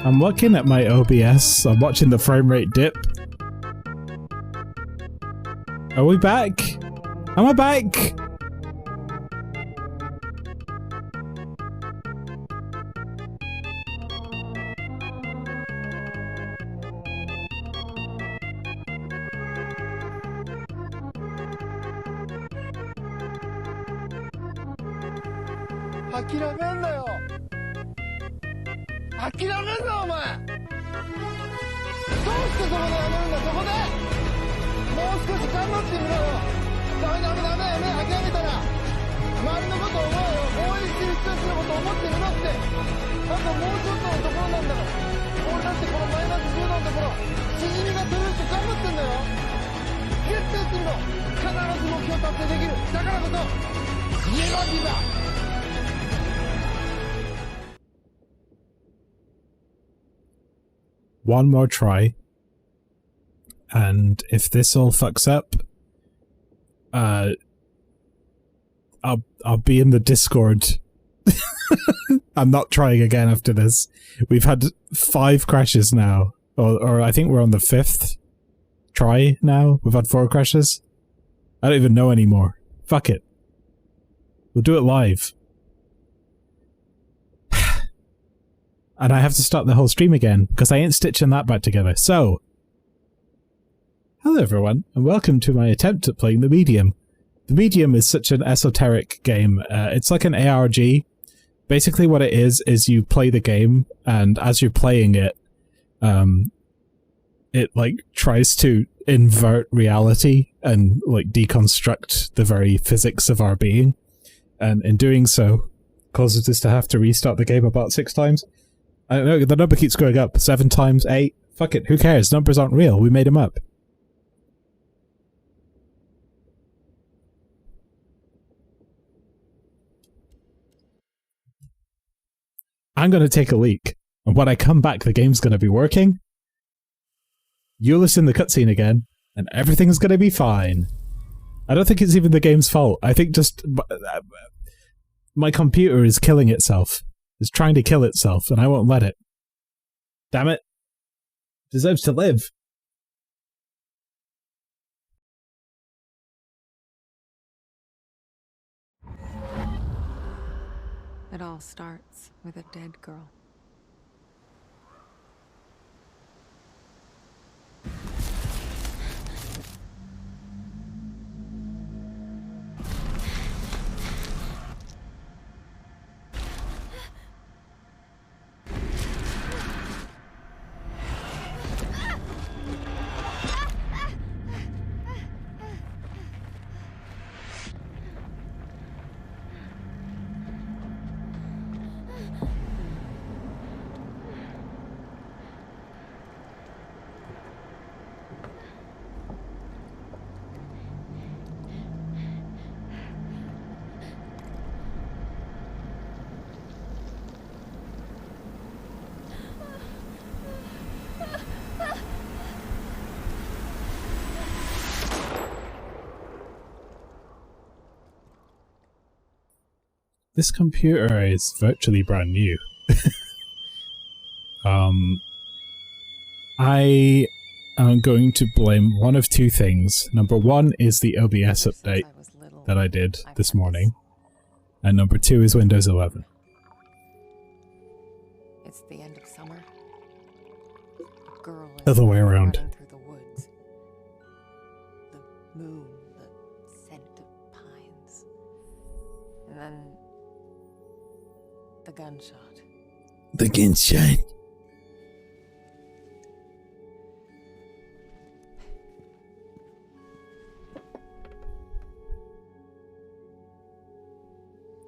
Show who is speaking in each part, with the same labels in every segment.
Speaker 1: I'm looking at my OBS. I'm watching the frame rate dip. Are we back? Am I back? One more try, and if this all fucks up, I'll be in the Discord. I'm not trying again after this. We've had 5 crashes now, or I think we're on the 5th try now. We've had 4 crashes. I don't even know anymore. Fuck it. We'll do it live. And I have to start the whole stream again, because I ain't stitching that back together. So, hello everyone, and welcome to my attempt at playing The Medium. The Medium is such an esoteric game. It's like an ARG. Basically what it is you play the game, and as you're playing it, it like tries to invert reality and like deconstruct the very physics of our being. And in doing so, causes us to have to restart the game about 6 times. I don't know, the number keeps going up. 7 times, 8. Fuck it, who cares? Numbers aren't real. We made them up. I'm going to take a leak. And when I come back, the game's going to be working. You'll listen to the cutscene again, and everything's going to be fine. I don't think it's even the game's fault. I think just my computer is killing itself. It's trying to kill itself, and I won't let it. Damn it. It deserves to live.
Speaker 2: It all starts with a dead girl.
Speaker 1: This computer is virtually brand new. I am going to blame one of 2 things. Number 1 is the OBS update that I did this morning. And number 2 is Windows 11.
Speaker 2: It's the end of summer. A girl is
Speaker 1: Other way around.
Speaker 2: running through the woods. The moon, the scent of pines. And then the gunshot.
Speaker 1: The gunshot.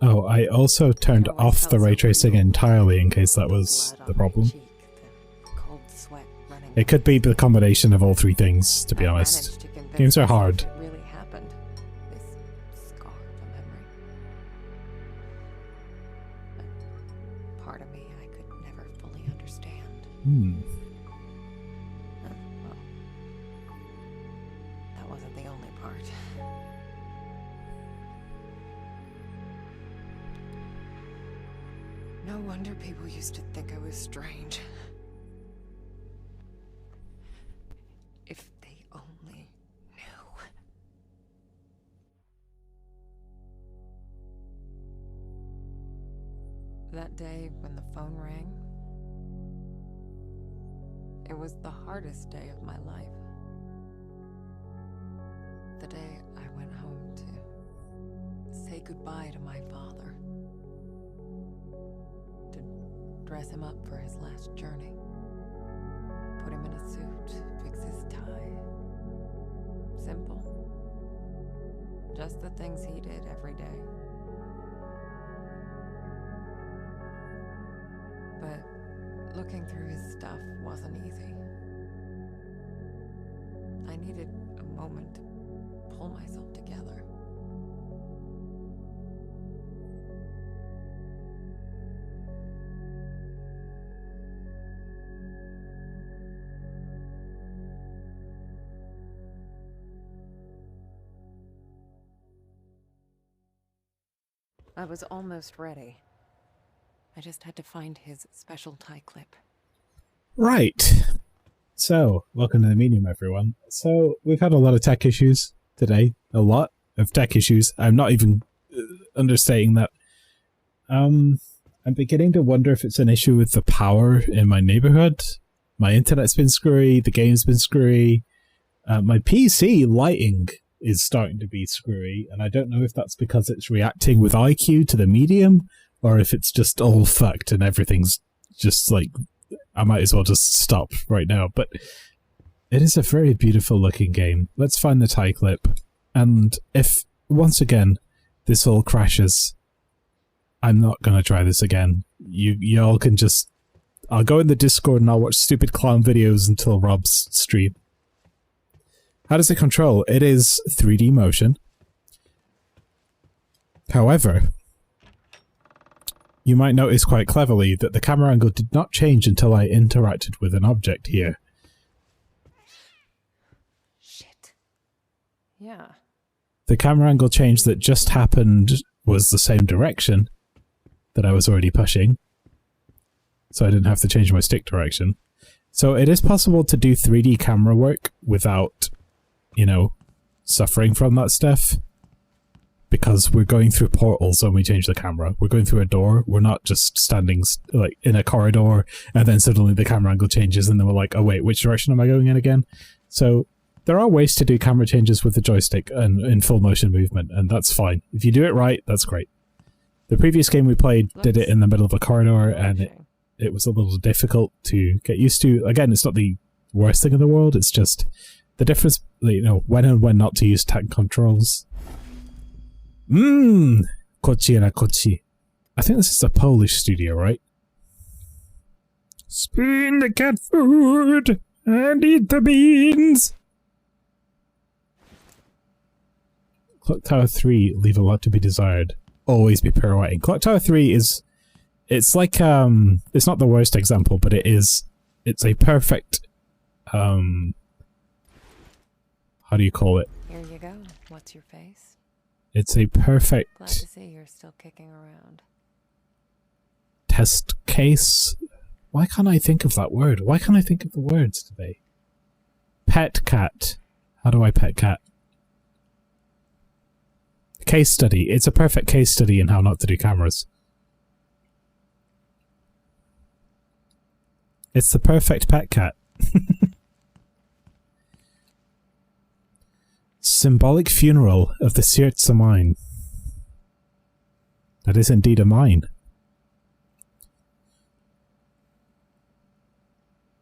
Speaker 1: Oh, I also turned off the ray tracing entirely in case that was the problem. It could be the combination of all 3 things, to be honest. Games are hard.
Speaker 2: It really happened. This scar of a memory. But part of me I could never fully understand. Well, that wasn't the only part. No wonder people used to think I was strange. That day when the phone rang, it was the hardest day of my life. The day I went home to say goodbye to my father, to dress him up for his last journey, put him in a suit, fix his tie. Simple. Just the things he did every day. But looking through his stuff wasn't easy. I needed a moment to pull myself together. I was almost ready. I just had to find his special tie clip.
Speaker 1: Right. So, welcome to the medium, everyone. So, we've had a lot of tech issues today. A lot of tech issues. I'm not even understating that. I'm beginning to wonder if it's an issue with the power in my neighborhood. My internet's been screwy, the game's been screwy. My PC lighting is starting to be screwy, and I don't know if that's because it's reacting with IQ to the medium, or if it's just all fucked and everything's just like, I might as well just stop right now. But it is a very beautiful looking game. Let's find the tie clip, and if once again this all crashes, I'm not gonna try this again. Y'all can just, I'll go in the Discord and I'll watch stupid clown videos until Rob's stream. How does it control? It is 3D motion. However, you might notice quite cleverly that the camera angle did not change until I interacted with an object here.
Speaker 2: Shit. Yeah.
Speaker 1: The camera angle change that just happened was the same direction that I was already pushing, so I didn't have to change my stick direction. So it is possible to do 3D camera work without, you know, suffering from that stuff, because we're going through portals when we change the camera. We're going through a door. We're not just standing like in a corridor and then suddenly the camera angle changes and then we're like, oh wait, which direction am I going in again? So there are ways to do camera changes with the joystick and in full motion movement, and that's fine. If you do it right, that's great. The previous game we played did it in the middle of a corridor, and it was a little difficult to get used to. Again, it's not the worst thing in the world, it's just the difference, you know, when and when not to use tank controls. Kochi na kochi. I think this is a Polish studio, right? Spoon the cat food and eat the beans. Clock Tower 3 leave a lot to be desired. Always be pirouetting. Clock Tower 3 is, it's like it's not the worst example, but it's a perfect how do you call it?
Speaker 2: Here you go. What's your face?
Speaker 1: It's a perfect
Speaker 2: Glad to see you're still kicking around.
Speaker 1: Test case. Why can't I think of that word? Why can't I think of the words today? Pet cat. How do I pet cat? Case study. It's a perfect case study in how not to do cameras. It's the perfect pet cat. Symbolic funeral of the Siertsa mine. That is indeed a mine.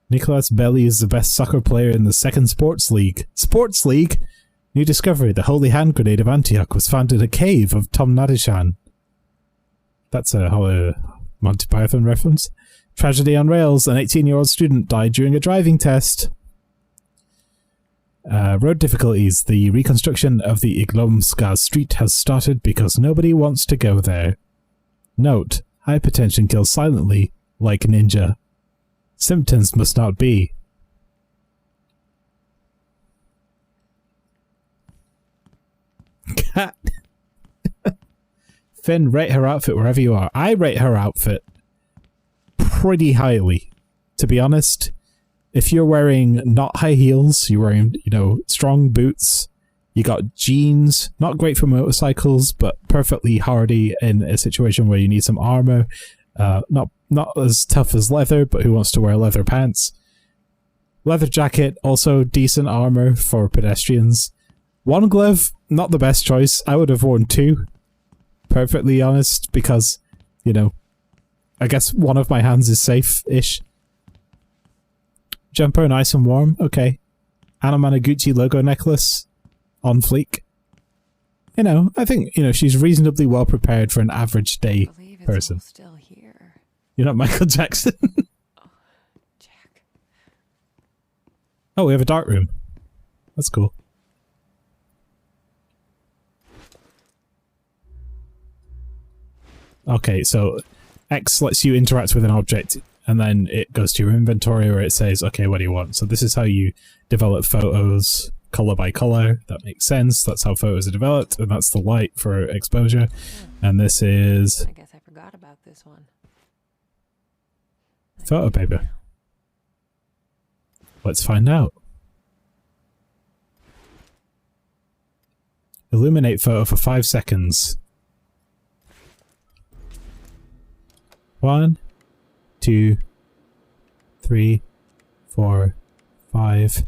Speaker 1: Nicolas Belli is the best soccer player in the second sports league. Sports league? New discovery, the Holy Hand Grenade of Antioch was found in a cave of Tom Nadishan. That's a Monty Python reference. Tragedy on rails, an 18-year-old student died during a driving test. Road difficulties. The reconstruction of the Iglomska street has started because nobody wants to go there. Note, hypertension kills silently, like ninja. Symptoms must not be. Cat. Finn, rate her outfit wherever you are. I rate her outfit pretty highly, to be honest. If you're wearing not high heels, you're wearing, you know, strong boots, you got jeans, not great for motorcycles, but perfectly hardy in a situation where you need some armor, Not as tough as leather, but who wants to wear leather pants? Leather jacket, also decent armor for pedestrians. One glove, not the best choice. I would have worn two, perfectly honest, because, you know, I guess one of my hands is safe-ish. Jumper, nice and warm. Okay. Anamanaguchi logo necklace. On fleek. You know, I think, you know, she's reasonably well prepared for an average day person.
Speaker 2: Still here.
Speaker 1: You're not Michael Jackson?
Speaker 2: Oh, Jack.
Speaker 1: Oh, we have a dark room. That's cool. Okay, so X lets you interact with an object, and then it goes to your inventory where it says, okay, what do you want? So this is how you develop photos color by color. That makes sense. That's how photos are developed, and that's the light for exposure. And this is...
Speaker 2: I guess I forgot about this one.
Speaker 1: Photo paper. Let's find out. Illuminate photo for 5 seconds. 1, 2, 3, 4, 5.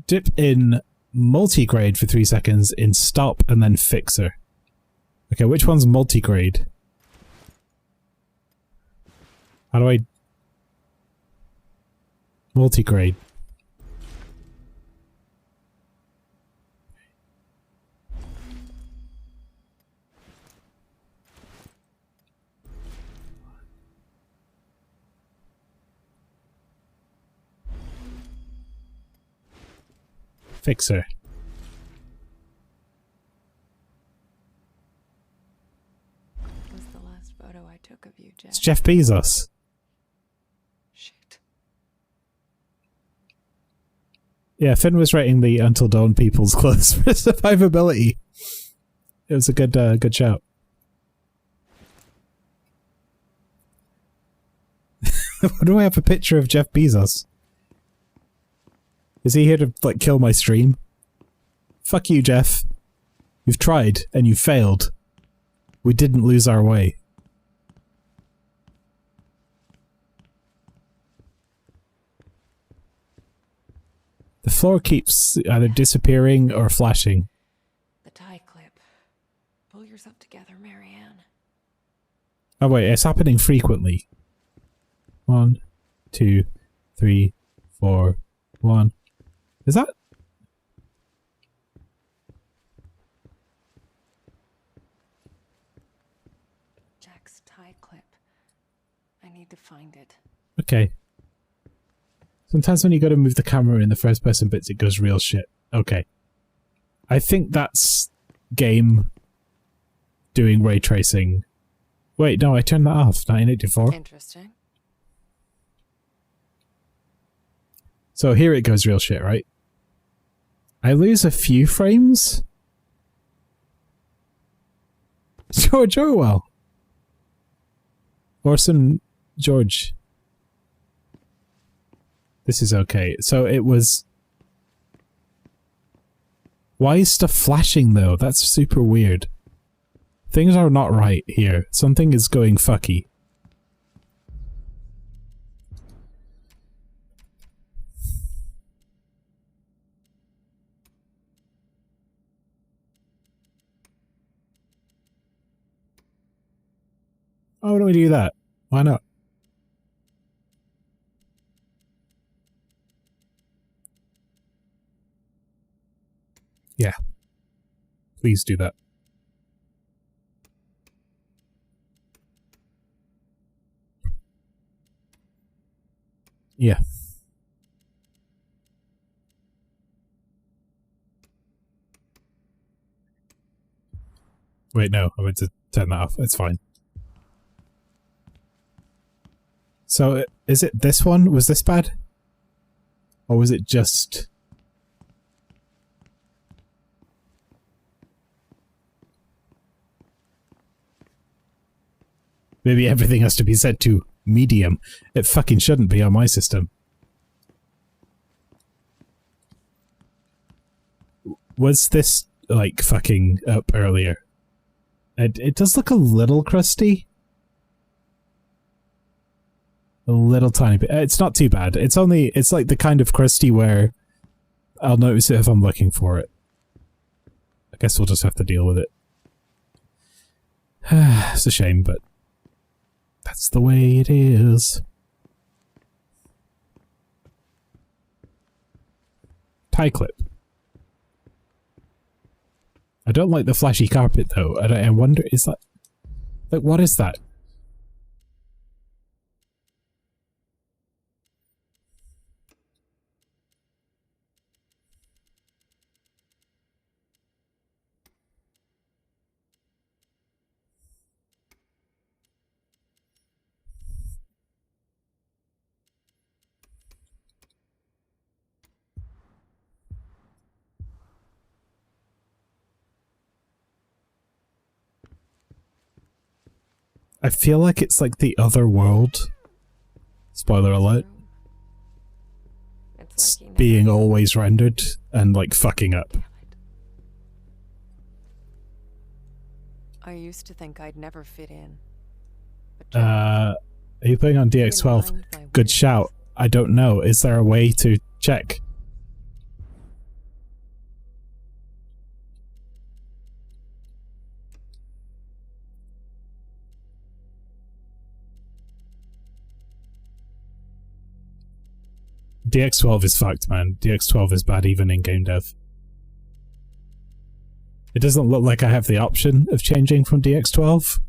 Speaker 1: Dip in multigrade for 3 seconds in stop and then fixer. Okay, which one's multigrade? How do I... Multigrade. Fixer.
Speaker 2: Was the last photo I took of you, Jack?
Speaker 1: It's Jeff Bezos.
Speaker 2: Shit.
Speaker 1: Yeah, Finn was rating the Until Dawn people's clothes for survivability. It was a good shout. Why do I have a picture of Jeff Bezos? Is he here to, like, kill my stream? Fuck you, Jeff. You've tried, and you failed. We didn't lose our way. The floor keeps either disappearing or flashing.
Speaker 2: The tie clip. Pull yourself together, Marianne.
Speaker 1: Oh wait, it's happening frequently. 1, 2, 3, 4, 1. Is that?
Speaker 2: Jack's tie clip. I need to find it.
Speaker 1: Okay. Sometimes when you go to move the camera in the first person bits, it goes real shit. Okay. I think that's game doing ray tracing. Wait, no, I turned that off. 1984.
Speaker 2: Interesting.
Speaker 1: So here it goes real shit, right? I lose a few frames? George Orwell. Orson George. This is okay. So it was... Why is stuff flashing though? That's super weird. Things are not right here. Something is going fucky. Why don't we do that? Why not? Yeah. Please do that. Yeah. Wait, no. I meant to turn that off. It's fine. So, is it this one? Was this bad? Or was it just... Maybe everything has to be set to medium. It fucking shouldn't be on my system. Was this like fucking up earlier. It does look a little crusty. A little tiny bit. It's not too bad. It's like the kind of crusty where I'll notice it if I'm looking for it. I guess we'll just have to deal with it. It's a shame, but that's the way it is. Tie clip. I don't like the flashy carpet though. I wonder, is that... like, what is that? I feel like it's like the other world. Spoiler alert. It's being always rendered and like fucking up.
Speaker 2: I used to think I'd never fit in.
Speaker 1: Are you playing on DX12? Good shout. I don't know. Is there a way to check? DX12 is fucked, man. DX12 is bad even in game dev. It doesn't look like I have the option of changing from DX12.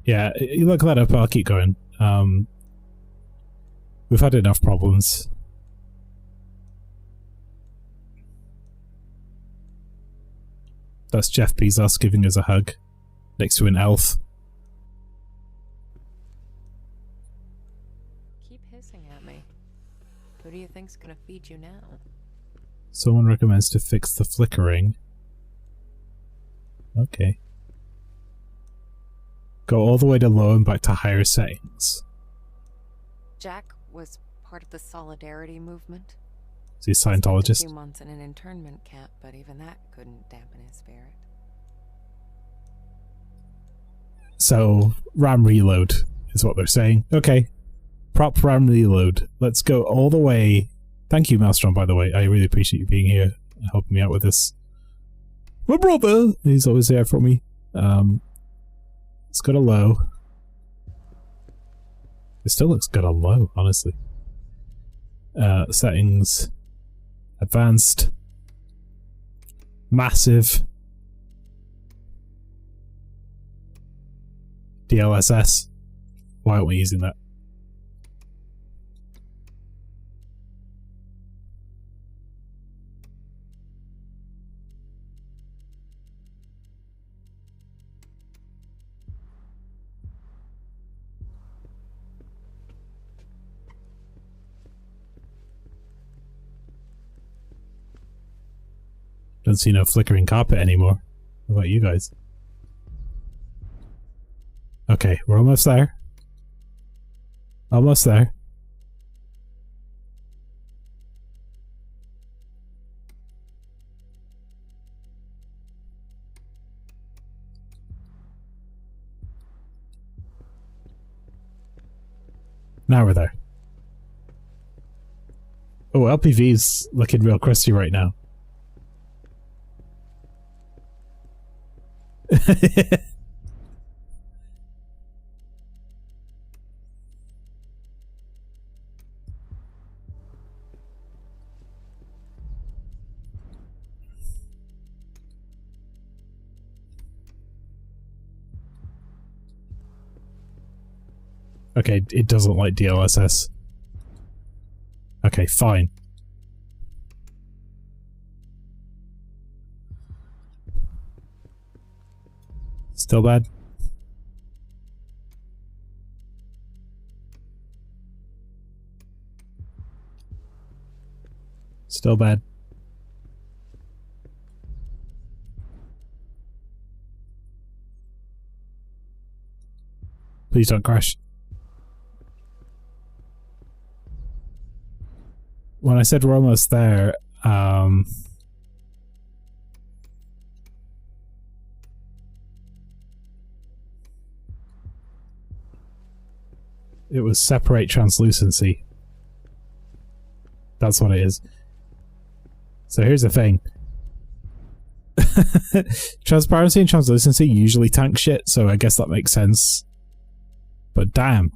Speaker 1: Yeah, you look that up, I'll keep going. We've had enough problems. That's Jeff Bezos giving us a hug next to an elf.
Speaker 2: Keep hissing at me. Who do you think's gonna feed you now?
Speaker 1: Someone recommends to fix the flickering. Okay. Go all the way to low and back to higher settings.
Speaker 2: Jack was part of the Solidarity movement.
Speaker 1: Is he a Scientologist?
Speaker 2: A few months in an internment camp, but even that couldn't dampen his spirit.
Speaker 1: So, RAM reload is what they're saying. Okay. Prop RAM reload. Let's go all the way. Thank you, Maelstrom, by the way. I really appreciate you being here and helping me out with this. My brother! He's always there for me. Let's go to low. It still looks good on low, honestly. Settings. Advanced. Massive. DLSS. Why aren't we using that? Don't see no flickering carpet anymore. What about you guys? Okay, we're almost there. Almost there. Now we're there. Oh, LPV's looking real crusty right now. Okay, it doesn't like DLSS. Okay, fine. Still bad? Still bad. Please don't crash. When I said we're almost there, it was separate translucency. That's what it is. So here's the thing. Transparency and translucency usually tank shit, so I guess that makes sense. But damn.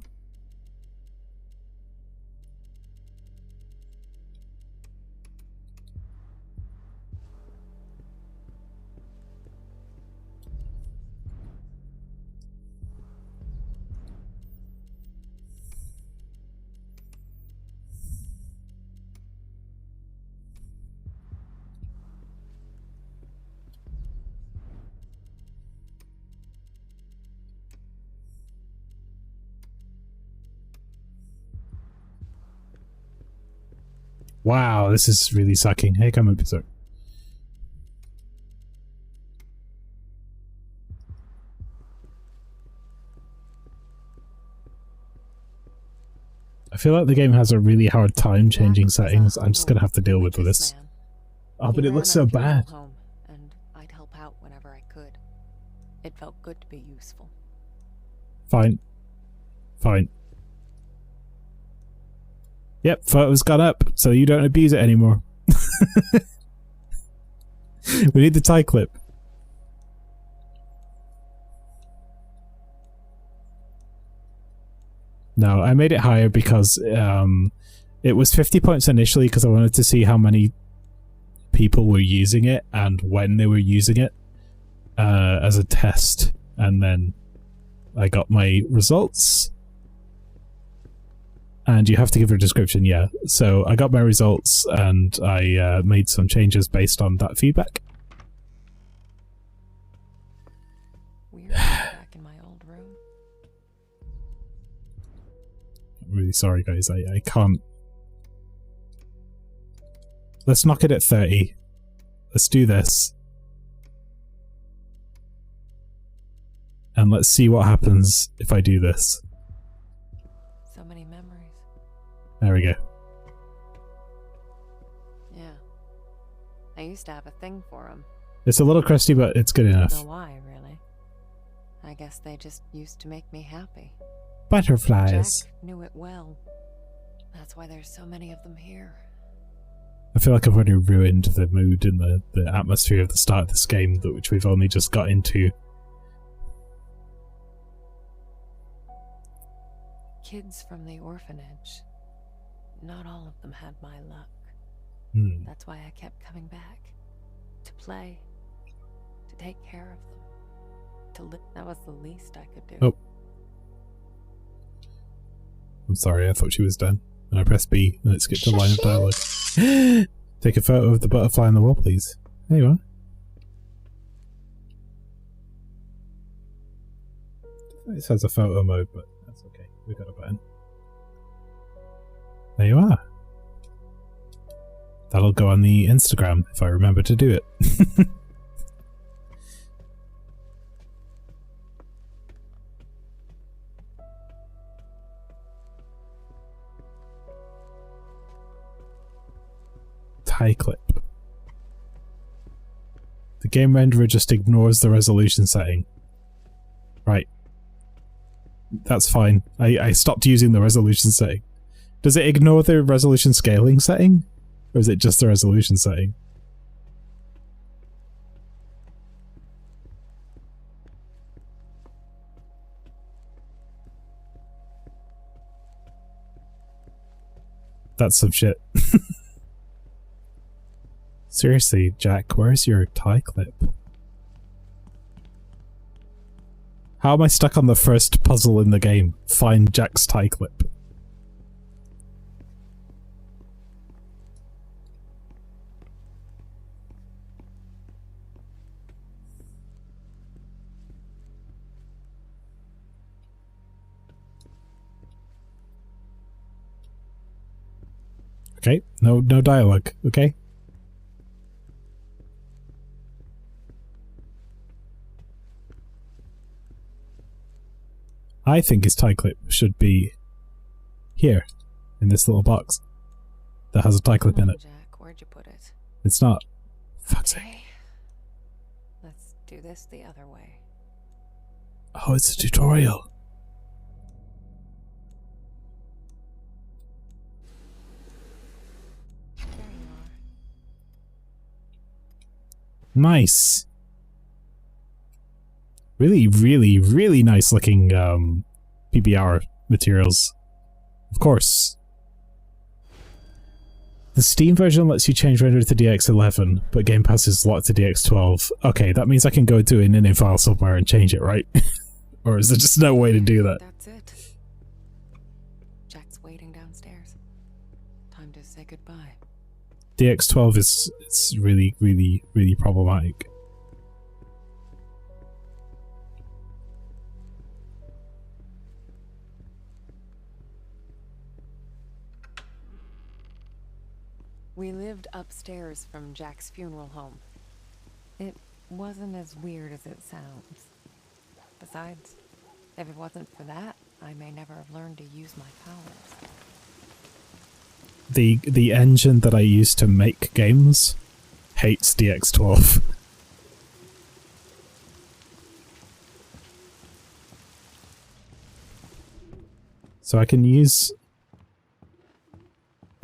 Speaker 1: Wow, this is really sucking. Hey, come up, sir. I feel like the game has a really hard time changing settings. I'm just gonna have to deal with this. Oh, but it looks so bad.
Speaker 2: And I'd help out whenever I could. It felt good to be useful.
Speaker 1: Fine. Fine. Yep, photo's gone up, so you don't abuse it anymore. We need the tie clip. No, I made it higher because it was 50 points initially because I wanted to see how many people were using it and when they were using it as a test. And then I got my results. And you have to give a description, yeah. So I got my results and I made some changes based on that feedback.
Speaker 2: Weird, back in my old room.
Speaker 1: I'm really sorry, guys. I can't. Let's knock it at 30. Let's do this. And let's see what happens if I do this.
Speaker 2: So many memories.
Speaker 1: There we go.
Speaker 2: Yeah. I used to have a thing for them.
Speaker 1: It's a little crusty, but it's good enough.
Speaker 2: I don't know why, really. I guess they just used to make me happy.
Speaker 1: Butterflies.
Speaker 2: Jack knew it well. That's why there's so many of them here.
Speaker 1: I feel like I've already ruined the mood and the atmosphere of the start of this game, which we've only just got into.
Speaker 2: Kids from the orphanage. Not all of them had my luck. That's why I kept coming back. To play. To take care of them. To live. That was the least I could do.
Speaker 1: Oh. I'm sorry, I thought she was done. And I pressed B and it skipped a line of dialogue. Take a photo of the butterfly on the wall, please. There you are. It says a photo mode, but that's okay. We've got a button. There you are. That'll go on the Instagram if I remember to do it. Tie clip. The game renderer just ignores the resolution setting. Right. That's fine. I stopped using the resolution setting. Does it ignore the resolution scaling setting? Or is it just the resolution setting? That's some shit. Seriously, Jack, where's your tie clip? How am I stuck on the first puzzle in the game? Find Jack's tie clip. Okay, no dialogue, okay? I think his tie clip should be here, in this little box that has a tie clip in it.
Speaker 2: Jack, where'd you put it?
Speaker 1: It's not. Fuck's sake.
Speaker 2: Okay. Let's do this the other way.
Speaker 1: Oh, it's a tutorial.
Speaker 2: There you are.
Speaker 1: Nice. Really, really, really nice looking PBR materials. Of course. The Steam version lets you change render to DX11, but Game Pass is locked to DX12. Okay, that means I can go to an INI file somewhere and change it, right? Or is there just no way to do that?
Speaker 2: That's it. Jack's waiting downstairs. Time to say goodbye.
Speaker 1: DX12 is it's really, really, really problematic.
Speaker 2: We lived upstairs from Jack's funeral home. It wasn't as weird as it sounds. Besides, if it wasn't for that, I may never have learned to use my powers.
Speaker 1: The engine that I use to make games hates DX12. So I can use...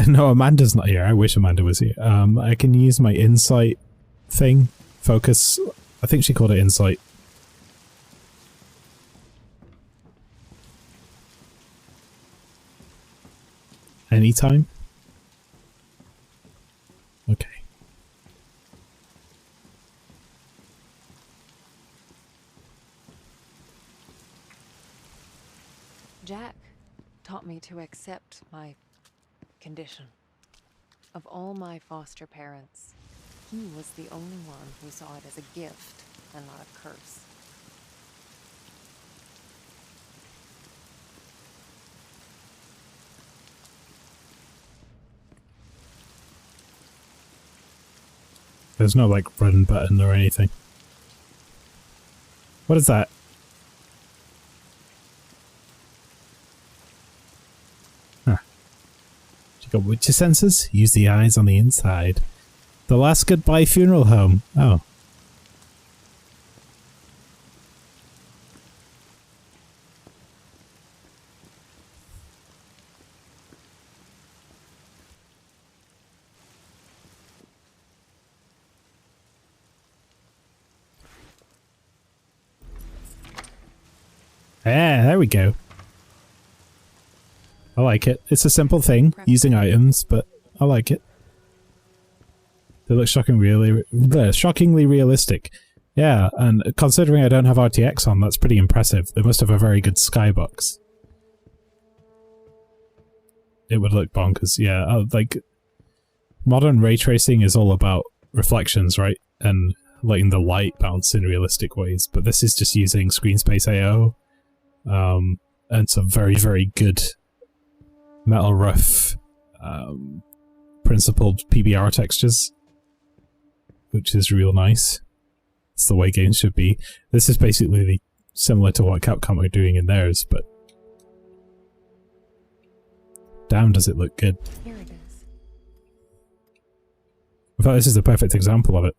Speaker 1: No, Amanda's not here. I wish Amanda was here. I can use my insight thing. Focus. I think she called it insight. Anytime? Okay.
Speaker 2: Jack taught me to accept my condition. Of all my foster parents, he was the only one who saw it as a gift and not a curse.
Speaker 1: There's no, like, run button or anything. What is that? Huh. You got Witcher senses? Use the eyes on the inside. The last goodbye funeral home. Oh. Yeah, there we go. I like it. It's a simple thing, using items, but I like it. They look shockingly realistic. Yeah, and considering I don't have RTX on, that's pretty impressive. They must have a very good skybox. It would look bonkers, yeah. Like, modern ray tracing is all about reflections, right? And letting the light bounce in realistic ways, but this is just using screen space AO. And some very, very good metal rough principled PBR textures, which is real nice. It's the way games should be. This is basically similar to what Capcom are doing in theirs, but damn does it look good.
Speaker 2: Here it is.
Speaker 1: In fact, this is the perfect example of it.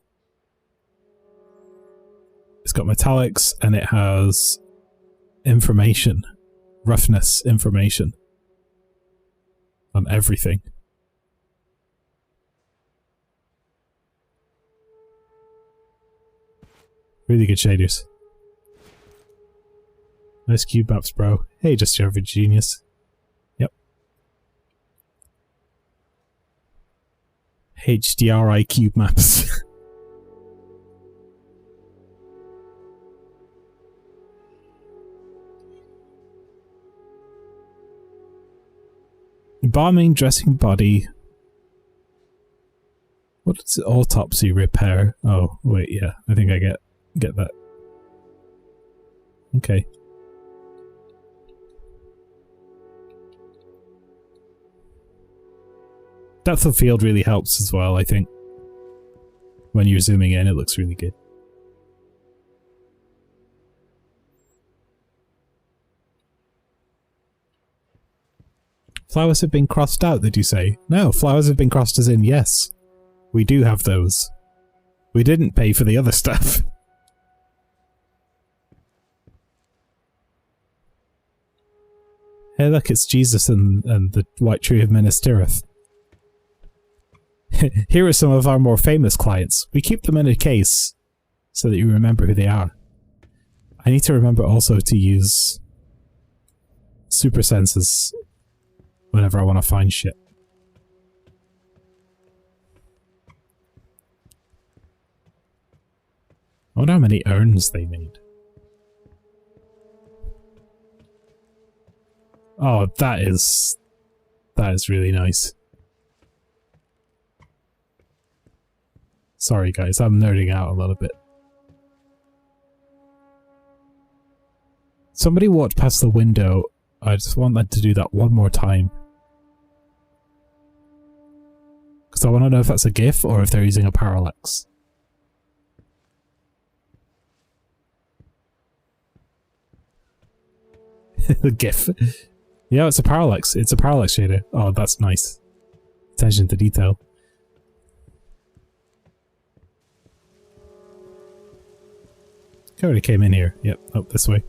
Speaker 1: It's got metallics and it has information, roughness information on everything. Really good shaders. Nice cube maps, bro. Hey, just your average genius. Yep. HDRI cube maps. Bombing, dressing body. What is it? Autopsy repair? Oh, wait, yeah. I think I get that. Okay. Depth of field really helps as well, I think. When you're zooming in, it looks really good. Flowers have been crossed out, did you say? No, flowers have been crossed as in yes. We do have those. We didn't pay for the other stuff. Hey look, it's Jesus and the White Tree of Minas Tirith. Here are some of our more famous clients. We keep them in a case so that you remember who they are. I need to remember also to use super senses whenever I want to find shit. I wonder how many urns they made. Oh, that is really nice. Sorry guys, I'm nerding out a little bit. Somebody walked past the window. I just want them to do that one more time. Because I want to know if that's a GIF or if they're using a parallax. The GIF. Yeah, it's a parallax. It's a parallax shader. Oh, that's nice. Attention to detail. I already came in here. Yep, up this way.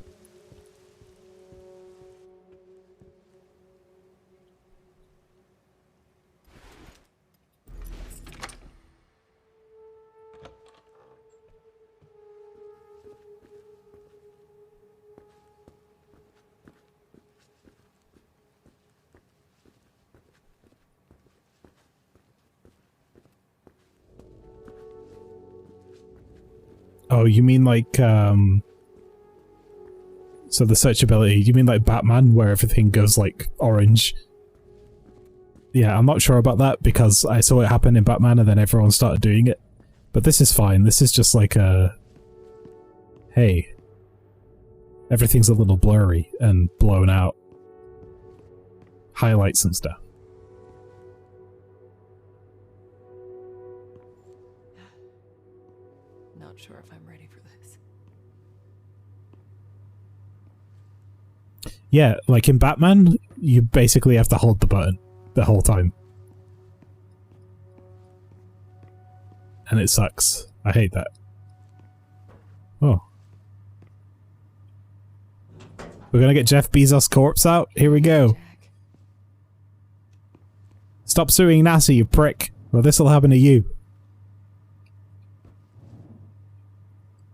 Speaker 1: Oh, you mean like, so the searchability, you mean like Batman, where everything goes like orange? Yeah, I'm not sure about that because I saw it happen in Batman and then everyone started doing it. But this is fine, this is just like a... Hey. Everything's a little blurry and blown out. Highlights and stuff.
Speaker 2: Not sure if I'm ready for this.
Speaker 1: Yeah, like in Batman, you basically have to hold the button the whole time. And it sucks. I hate that. Oh. We're gonna get Jeff Bezos' corpse out? Here we go. Stop suing NASA, you prick. Well, this'll happen to you.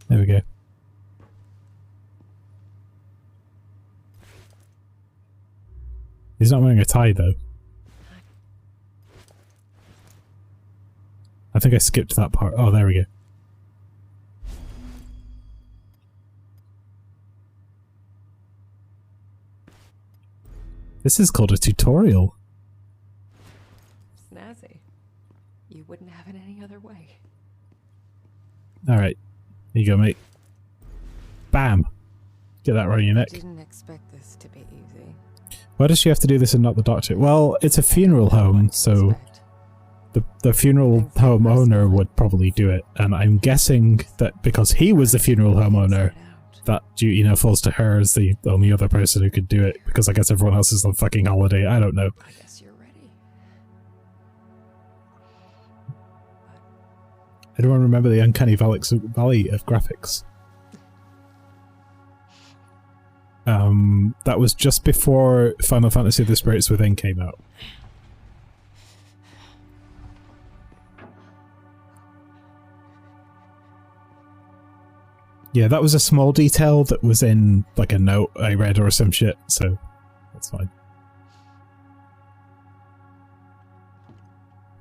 Speaker 1: There we go. He's not wearing a tie, though. I think I skipped that part. Oh, there we go. This is called a tutorial.
Speaker 2: Snazzy. You wouldn't have it any other way.
Speaker 1: Alright. Here you go, mate. Bam! Get that right on your neck.
Speaker 2: Didn't expect this to be easy.
Speaker 1: Why does she have to do this and not the doctor? Well, it's a funeral home, so the funeral home owner would probably do it. And I'm guessing that because he was the funeral home owner, that duty now falls to her as the only other person who could do it. Because I guess everyone else is on fucking holiday. I don't know.
Speaker 2: I guess you're ready.
Speaker 1: I don't remember the uncanny valley of graphics. That was just before Final Fantasy The Spirits Within came out. Yeah, that was a small detail that was in like a note I read or some shit, so that's fine.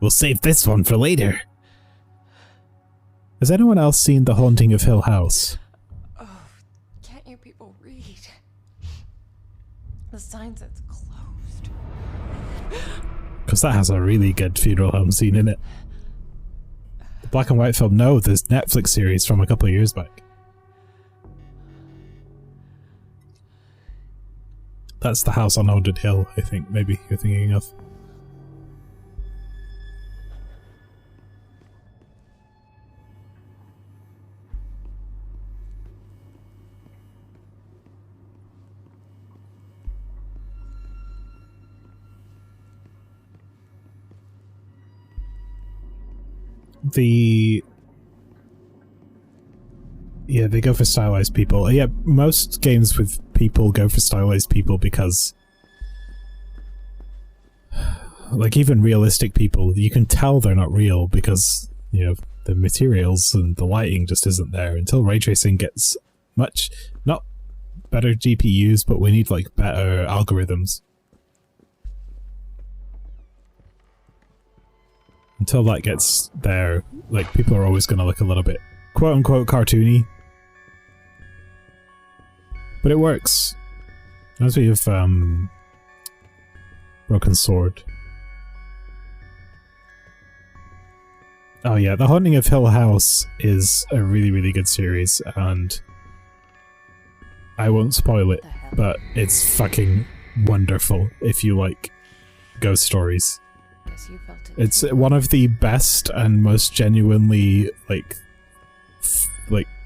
Speaker 1: We'll save this one for later. Has anyone else seen The Haunting of Hill House?
Speaker 2: Oh, can't you people read? The sign says closed.
Speaker 1: Because that has a really good funeral home scene in it. The black and white film, no, there's Netflix series from a couple of years back. That's the house on Haunted Hill, I think, maybe you're thinking of. Yeah, they go for stylized people. Yeah, most games with people go for stylized people because, like, even realistic people, you can tell they're not real because, you know, the materials and the lighting just isn't there until ray tracing gets much, not better GPUs, but we need, like, better algorithms. Until that gets there, like, people are always going to look a little bit quote-unquote cartoony. But it works. As we have, Broken Sword. Oh yeah, The Haunting of Hill House is a really, really good series, and I won't spoil it, but it's fucking wonderful if you like ghost stories. It's one of the best and most genuinely, like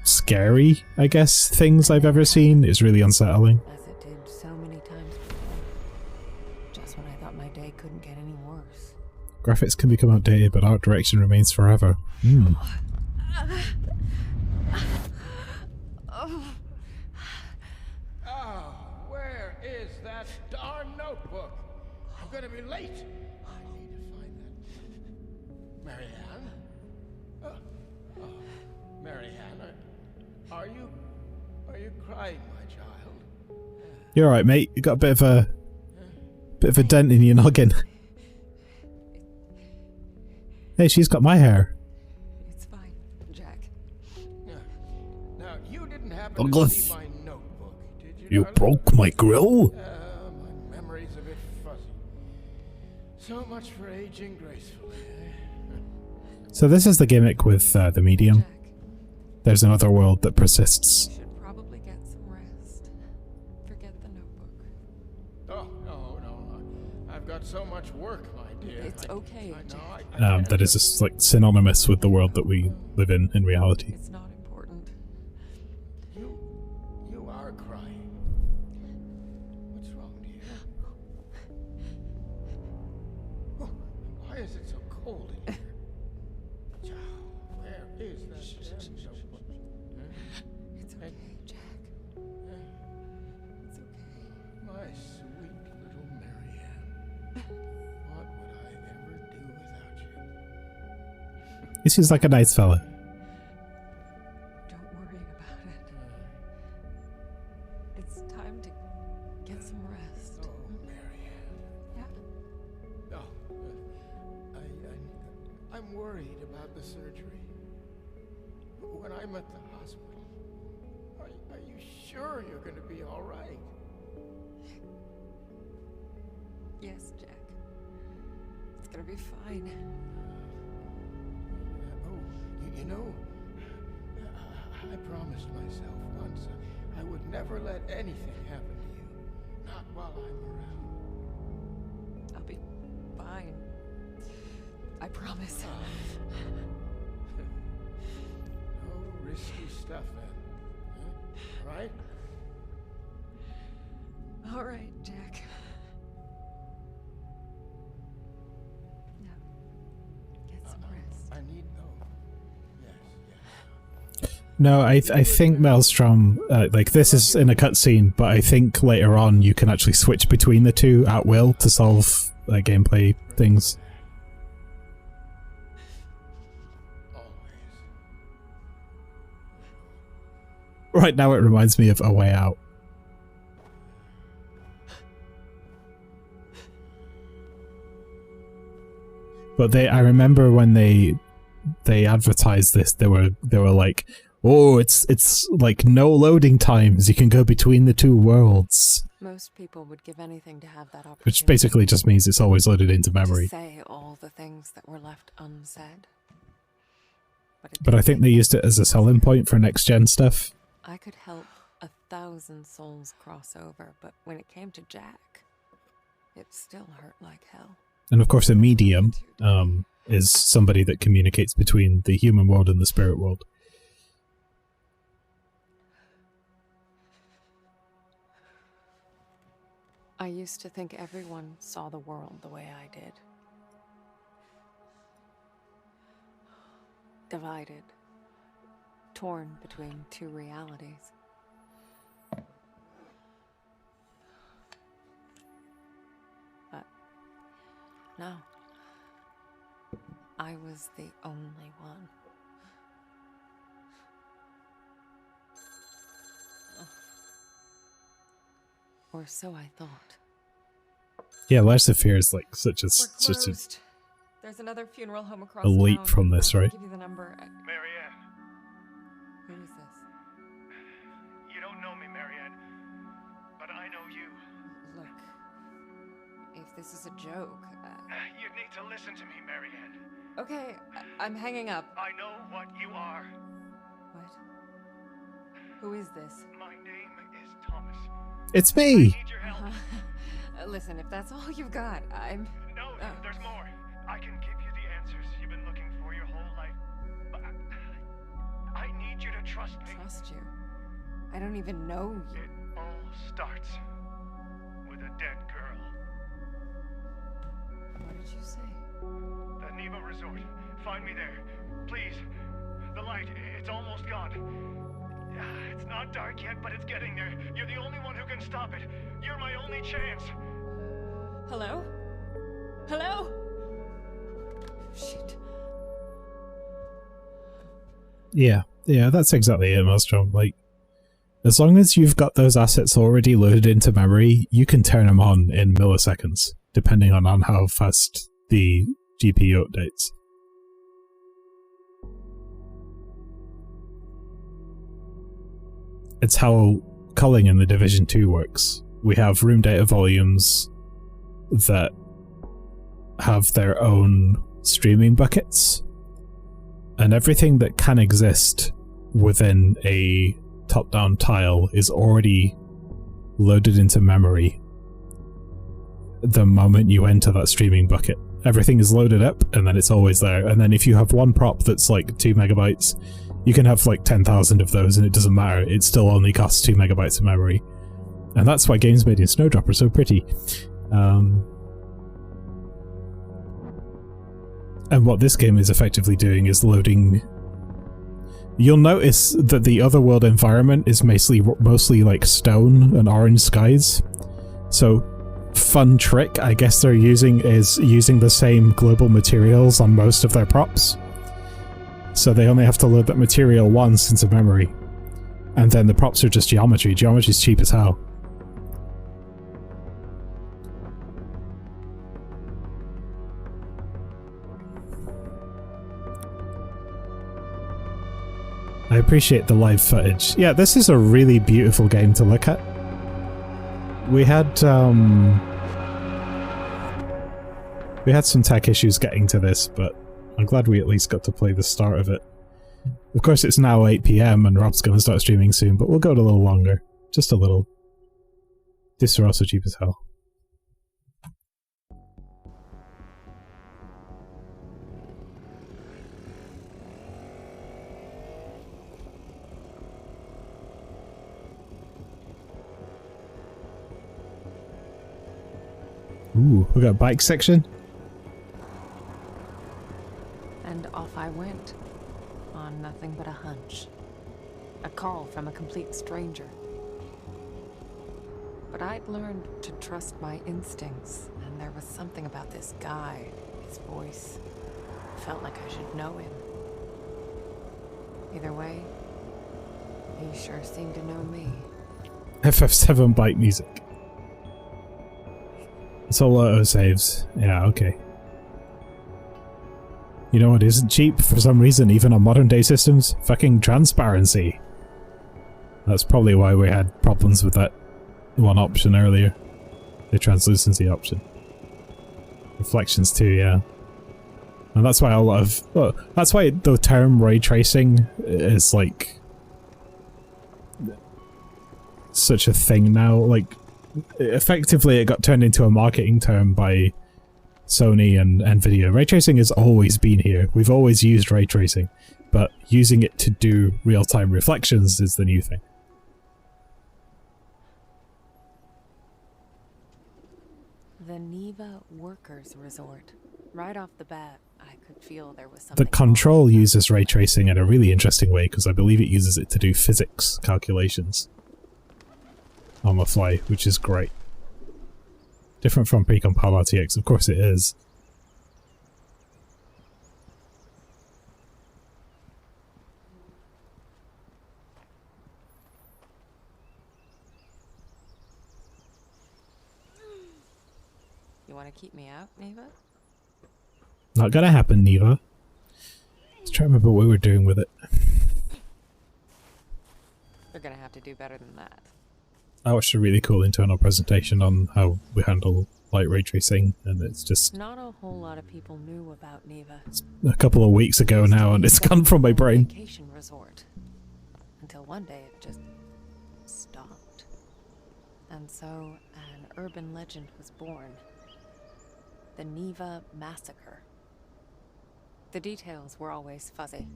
Speaker 1: scary, I guess, things I've ever seen. It's really unsettling.
Speaker 2: As it did so many times before. Just when I thought my day couldn't get any worse.
Speaker 1: Graphics can become outdated, but art direction remains forever. Hmm.
Speaker 3: Oh, where is that darn notebook? I'm gonna be late. I need to find that. Marianne? Oh, Marianne, are you crying, my child?
Speaker 1: You're alright, mate. You got a bit of a dent in your noggin. Hey, she's got my hair.
Speaker 2: It's fine, Jack.
Speaker 3: Now, you didn't happen to see my notebook, did you?
Speaker 1: You
Speaker 3: darling?
Speaker 1: broke my grill?
Speaker 3: My memory's a bit fuzzy. So much for aging gracefully, eh?
Speaker 1: So this is the gimmick with the medium.
Speaker 2: Jack,
Speaker 1: There's another world that persists.
Speaker 2: you should probably get some rest. Forget the notebook.
Speaker 3: Oh, no. I've got so much work, my dear.
Speaker 2: It's okay, Jack.
Speaker 1: That is just like synonymous with the world that we live in reality.
Speaker 2: It's not important.
Speaker 3: You are crying. What's wrong, dear? Oh, why is it so cold in here? Child, where is that damn notebook?
Speaker 2: It's okay, Jack. It's okay.
Speaker 3: My sweet little Marianne. What would I ever do without you?
Speaker 1: He seems like a nice fella.
Speaker 2: Don't worry about it. It's time to get some rest.
Speaker 3: Oh, Marianne.
Speaker 2: Yeah.
Speaker 3: Oh, I'm worried about the surgery. When I'm at the hospital, are you sure you're going to be all right?
Speaker 2: Yes, Jack. It's gonna be fine.
Speaker 3: You know, I promised myself once I would never let anything happen to you. Not while I'm around.
Speaker 2: I'll be fine. I promise.
Speaker 3: No risky stuff, then. Huh? Right?
Speaker 2: All right, Jack. Now, get some rest.
Speaker 3: I need no. Yes.
Speaker 1: No, I think Maelstrom, like this is in a cutscene, but I think later on you can actually switch between the two at will to solve gameplay things.
Speaker 3: Always.
Speaker 1: Right now it reminds me of A Way Out. But I remember when they advertised this, they were like, oh, it's like no loading times. You can go between the two worlds.
Speaker 2: Most people would give anything to have that opportunity.
Speaker 1: Which basically just means it's always loaded into memory.
Speaker 2: To say all the things that were left unsaid.
Speaker 1: But I think they used it as a selling point for next gen stuff.
Speaker 2: I could help 1,000 souls cross over, but when it came to Jack, it still hurt like hell.
Speaker 1: And of course a medium is somebody that communicates between the human world and the spirit world.
Speaker 2: I used to think everyone saw the world the way I did. divided, torn between two realities. But no, I was the only one. Or so I thought.
Speaker 1: Yeah, Lies of Fear is like such a
Speaker 2: We're closed. There's another funeral home across
Speaker 1: a leap
Speaker 2: town.
Speaker 1: from this,
Speaker 2: I can
Speaker 1: right?
Speaker 2: give you the number.
Speaker 3: Marianne,
Speaker 2: Who is this?
Speaker 3: you don't know me, Marianne, but I know you.
Speaker 2: Look, if this is a joke,
Speaker 3: You need to listen to me, Marianne.
Speaker 2: okay, I'm hanging up.
Speaker 3: I know what you are.
Speaker 2: What? Who is this?
Speaker 3: My name is Thomas.
Speaker 1: It's
Speaker 3: I
Speaker 1: me!
Speaker 3: need your help.
Speaker 2: Listen, if that's all you've got, I'm...
Speaker 3: No, there's more. I can give you the answers you've been looking for your whole life. But I need you to trust me.
Speaker 2: Trust you. I don't even know you.
Speaker 3: It all starts with a dead girl.
Speaker 2: What did you say?
Speaker 3: The Neva Resort. Find me there. Please. The light, it's almost gone. It's not dark yet, but it's getting there. You're the only one who can stop it. You're my only chance.
Speaker 2: Hello? Hello? Shit.
Speaker 1: Yeah, that's exactly it, Maelstrom. Like, as long as you've got those assets already loaded into memory, you can turn them on in milliseconds, depending on how fast the GPU updates. It's how culling in the Division 2 works. We have room data volumes that have their own streaming buckets, and everything that can exist within a top-down tile is already loaded into memory the moment you enter that streaming bucket. Everything is loaded up and then it's always there. And then if you have one prop that's like 2 megabytes, you can have like 10,000 of those and it doesn't matter. It still only costs 2 megabytes of memory. And that's why games made in Snowdrop are so pretty. And what this game is effectively doing is loading... You'll notice that the Otherworld environment is mostly like stone and orange skies. So, fun trick I guess they're using is using the same global materials on most of their props. So they only have to load that material once into memory. And then the props are just geometry. Geometry's cheap as hell. I appreciate the live footage. Yeah, this is a really beautiful game to look at. We had some tech issues getting to this, but I'm glad we at least got to play the start of it. Of course, it's now 8 PM and Rob's going to start streaming soon, but we'll go a little longer. Just a little. Discs are also cheap as hell. Ooh, we got a bike section.
Speaker 2: And off I went, on nothing but a hunch. A call from a complete stranger. But I'd learned to trust my instincts, and there was something about this guy, his voice. Felt like I should know him. Either way, he sure seemed to know me.
Speaker 1: FF7 bike music. It's all auto-saves. Yeah, okay. You know what isn't cheap for some reason, even on modern day systems? Fucking transparency. That's probably why we had problems with that one option earlier. The translucency option. Reflections too, yeah. And that's why a lot of... Well, that's why the term ray tracing is like... such a thing now. Like, effectively it got turned into a marketing term by Sony and Nvidia. Ray tracing has always been here. We've always used ray tracing, but using it to do real-time reflections is the new thing.
Speaker 2: The Neva Workers Resort. Right off the bat, I could feel there was
Speaker 1: The
Speaker 2: something
Speaker 1: Control
Speaker 2: wrong.
Speaker 1: uses ray tracing in a really interesting way, because I believe it uses it to do physics calculations on the fly, which is great. Different from pre-compile RTX, of course it is.
Speaker 2: You want to keep me out, Neva?
Speaker 1: Not gonna happen, Neva. Let's try to remember what we were doing with it.
Speaker 2: You're gonna have to do better than that.
Speaker 1: I watched a really cool internal presentation on how we handle light ray tracing, and it's just
Speaker 2: Not a whole lot of people knew about Neva.
Speaker 1: a couple of weeks ago now, and it's gone from my brain.
Speaker 2: Vacation resort. Until one day it just stopped. And so an urban legend was born. The Neva Massacre. The details were always fuzzy.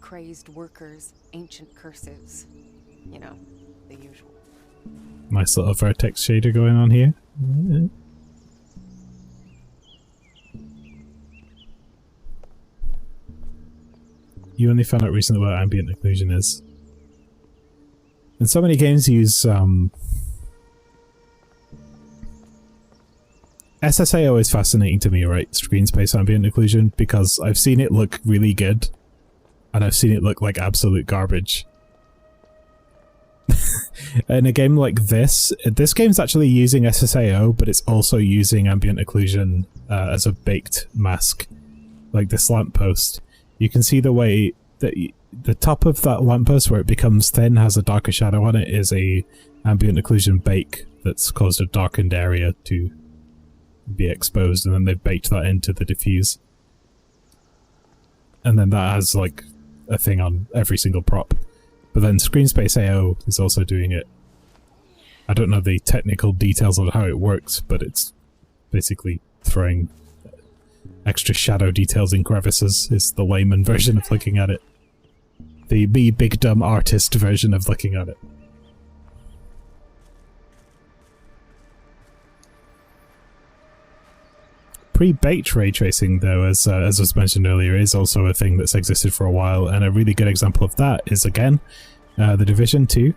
Speaker 2: Crazed workers, ancient curses. You know, the usual.
Speaker 1: Nice little vertex shader going on here. You only found out recently what ambient occlusion is. And so many games use SSAO is fascinating to me, right? Screen space ambient occlusion, because I've seen it look really good, and I've seen it look like absolute garbage. In a game like this game's actually using SSAO, but it's also using ambient occlusion as a baked mask, like this lamppost. You can see the way that the top of that lamppost, where it becomes thin, has a darker shadow on it, is a ambient occlusion bake that's caused a darkened area to be exposed, and then they've baked that into the diffuse. And then that has like a thing on every single prop. But then Screen Space AO is also doing it. I don't know the technical details of how it works, but it's basically throwing extra shadow details in crevices is the layman version of looking at it. The me big dumb artist version of looking at it. Pre-baked ray tracing, though, as was mentioned earlier, is also a thing that's existed for a while, and a really good example of that is, again, The Division 2,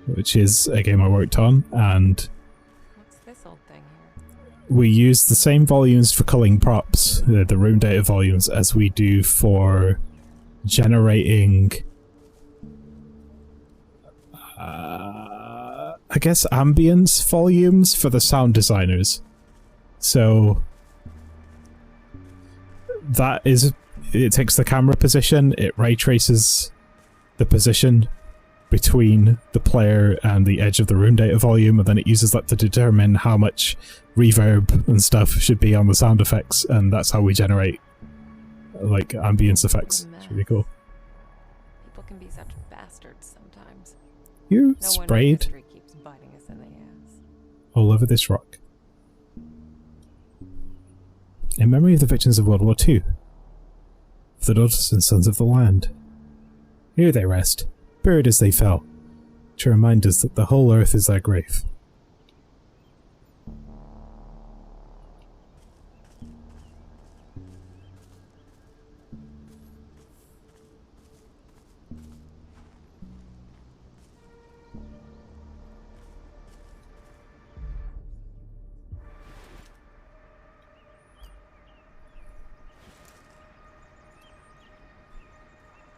Speaker 1: which is a game I worked on, and
Speaker 2: What's this old thing here?
Speaker 1: we use the same volumes for culling props, the room data volumes, as we do for generating, I guess, ambience volumes for the sound designers. So that is, it takes the camera position, it ray traces the position between the player and the edge of the room data volume, and then it uses that to determine how much reverb and stuff should be on the sound effects, and that's how we generate like ambience effects. It's really cool.
Speaker 2: People can be such bastards sometimes.
Speaker 1: You
Speaker 2: No wonder
Speaker 1: sprayed
Speaker 2: history keeps biting us in the ass.
Speaker 1: all over this rock. In memory of the victims of World War II, of the daughters and sons of the land. Here they rest, buried as they fell, to remind us that the whole earth is their grave.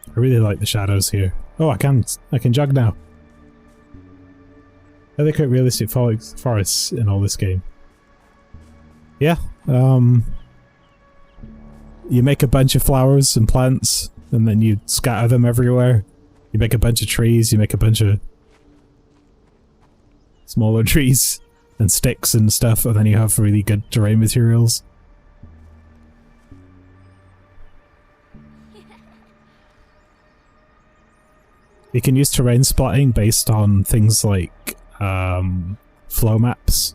Speaker 1: I really like the shadows here. Oh, I can jog now. I think quite realistic forests in all this game. Yeah, you make a bunch of flowers and plants, and then you scatter them everywhere. You make a bunch of trees, you make a bunch of smaller trees and sticks and stuff, and then you have really good terrain materials. You can use terrain splatting based on things like flow maps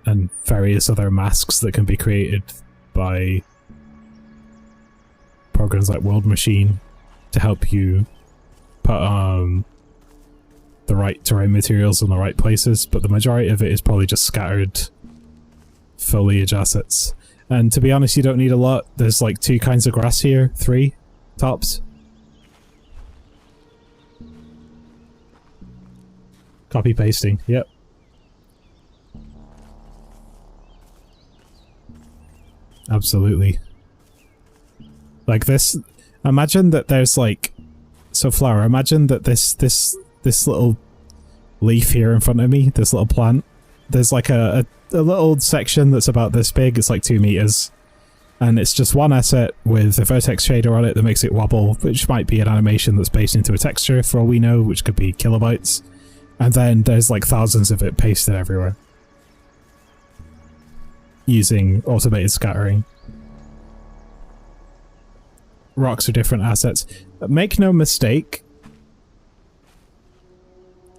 Speaker 1: and various other masks that can be created by programs like World Machine to help you put the right terrain materials in the right places, but the majority of it is probably just scattered foliage assets. And to be honest, you don't need a lot. There's like 2 kinds of grass here, 3 tops. Copy pasting, yep. Absolutely. Like this, imagine that there's like, so Flower, imagine that this little leaf here in front of me, this little plant, there's like a little section that's about this big, it's like 2 meters, and it's just one asset with a vertex shader on it that makes it wobble, which might be an animation that's based into a texture for all we know, which could be kilobytes, and then there's like thousands of it pasted everywhere using automated scattering. Rocks are different assets. Make no mistake.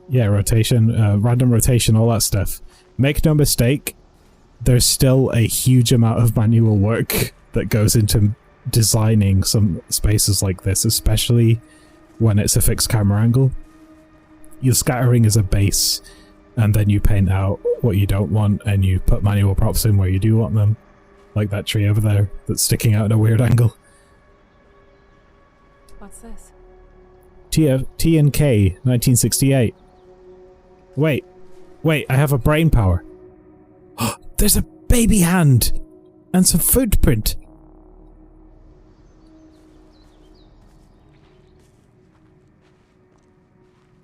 Speaker 1: Yeah, rotation, random rotation, all that stuff. Make no mistake, there's still a huge amount of manual work that goes into designing some spaces like this, especially when it's a fixed camera angle. Your scattering is a base, and then you paint out what you don't want, and you put manual props in where you do want them. Like that tree over there that's sticking out at a weird angle.
Speaker 2: What's this?
Speaker 1: T&K 1968. Wait, I have a brain power. There's a baby hand and some footprint.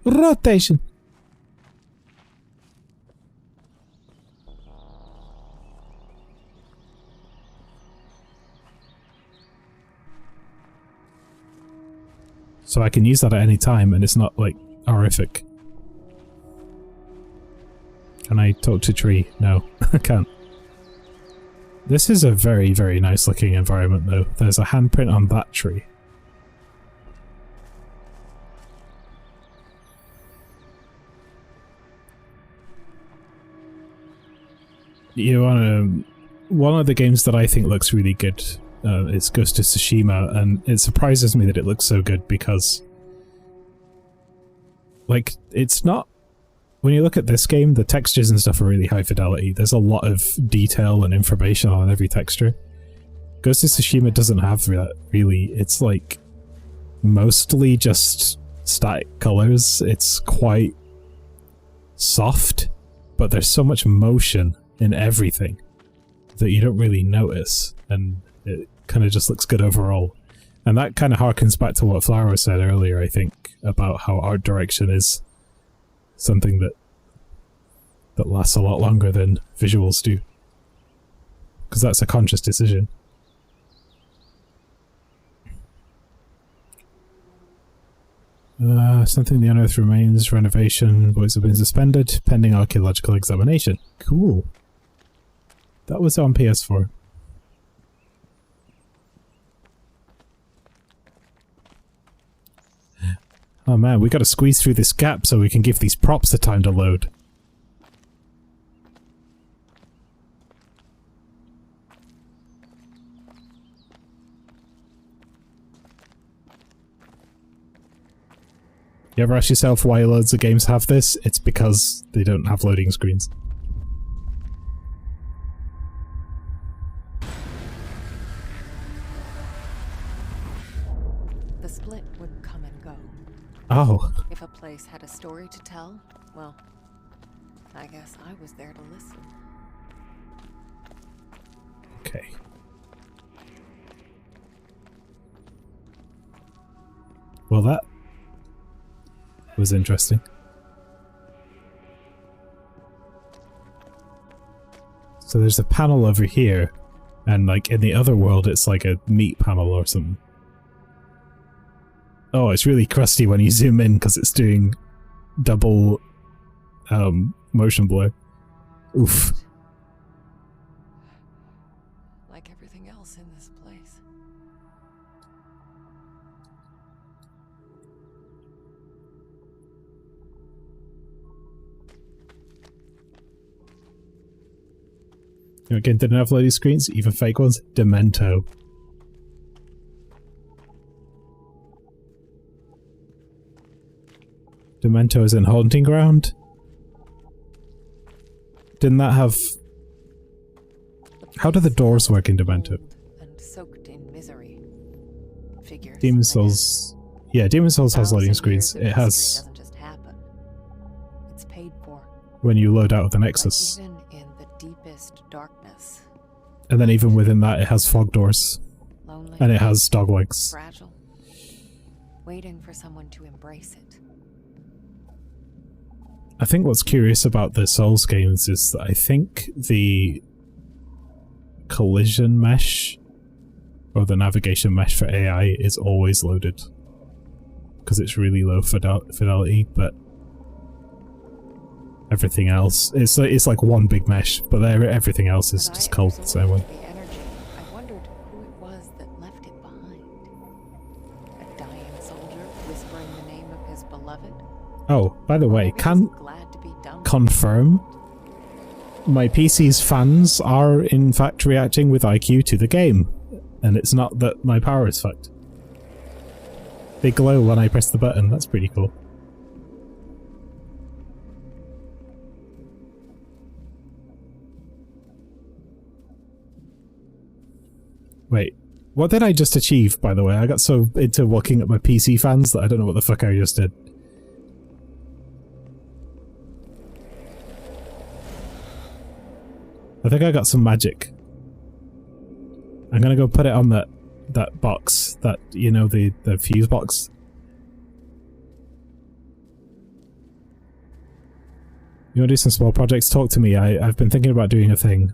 Speaker 1: Rotation. So I can use that at any time and it's not like horrific. Can I talk to tree? No, I can't. This is a very, very nice looking environment though. There's a handprint on that tree. You want one of the games that I think looks really good, it's Ghost of Tsushima, and it surprises me that it looks so good because, like, it's not. When you look at this game, the textures and stuff are really high fidelity. There's a lot of detail and information on every texture. Ghost of Tsushima doesn't have that, really. It's like mostly just static colors. It's quite soft, but there's so much motion in everything that you don't really notice, and it kind of just looks good overall. And that kind of harkens back to what Flower said earlier, I think, about how art direction is something that lasts a lot longer than visuals do, because that's a conscious decision. Something the unearthed remains, renovation, voice have been suspended, pending archaeological examination. Cool. That was on PS4. Oh man, we gotta squeeze through this gap so we can give these props the time to load. You ever ask yourself why loads of games have this? It's because they don't have loading screens.
Speaker 2: The split would come and go.
Speaker 1: Oh.
Speaker 2: If a place had a story to tell, well, I guess I was there to listen.
Speaker 1: Okay. Well, that was interesting. So there's a panel over here, and like in the other world it's like a meat panel or something. Oh, it's really crusty when you zoom in because it's doing double motion blur. Oof.
Speaker 2: Like everything else in this place.
Speaker 1: You know, again, didn't have loading screens, even fake ones. Demento. Demento is in Haunting Ground? Didn't that have How do the doors work in Demento?
Speaker 2: And soaked in misery. Figures.
Speaker 1: Demon Souls... Yeah, Demon Souls has loading screens. It has...
Speaker 2: Doesn't just happen. It's paid for.
Speaker 1: When you load out of the Nexus.
Speaker 2: Even in the deepest darkness.
Speaker 1: And then even within that it has fog doors.
Speaker 2: Lonely.
Speaker 1: And it has dog legs.
Speaker 2: Fragile. Waiting for someone to embrace it.
Speaker 1: I think what's curious about the Souls games is that I think the collision mesh or the navigation mesh for AI is always loaded because it's really low fidelity, but everything else it's like one big mesh, but everything else is just cold the same way.
Speaker 2: The energy, I wondered who it was that left it behind. A dying soldier whispering the name of his beloved.
Speaker 1: Oh, by the way, can
Speaker 2: Glad to be done.
Speaker 1: confirm my PC's fans are in fact reacting with IQ to the game, and it's not that my power is fucked. They glow when I press the button. That's pretty cool. Wait, what did I just achieve, by the way? I got so into looking at my PC fans that I don't know what the fuck I just did. I think I got some magic. I'm gonna go put it on that box, that, you know, the fuse box. You wanna do some small projects? Talk to me. I've been thinking about doing a thing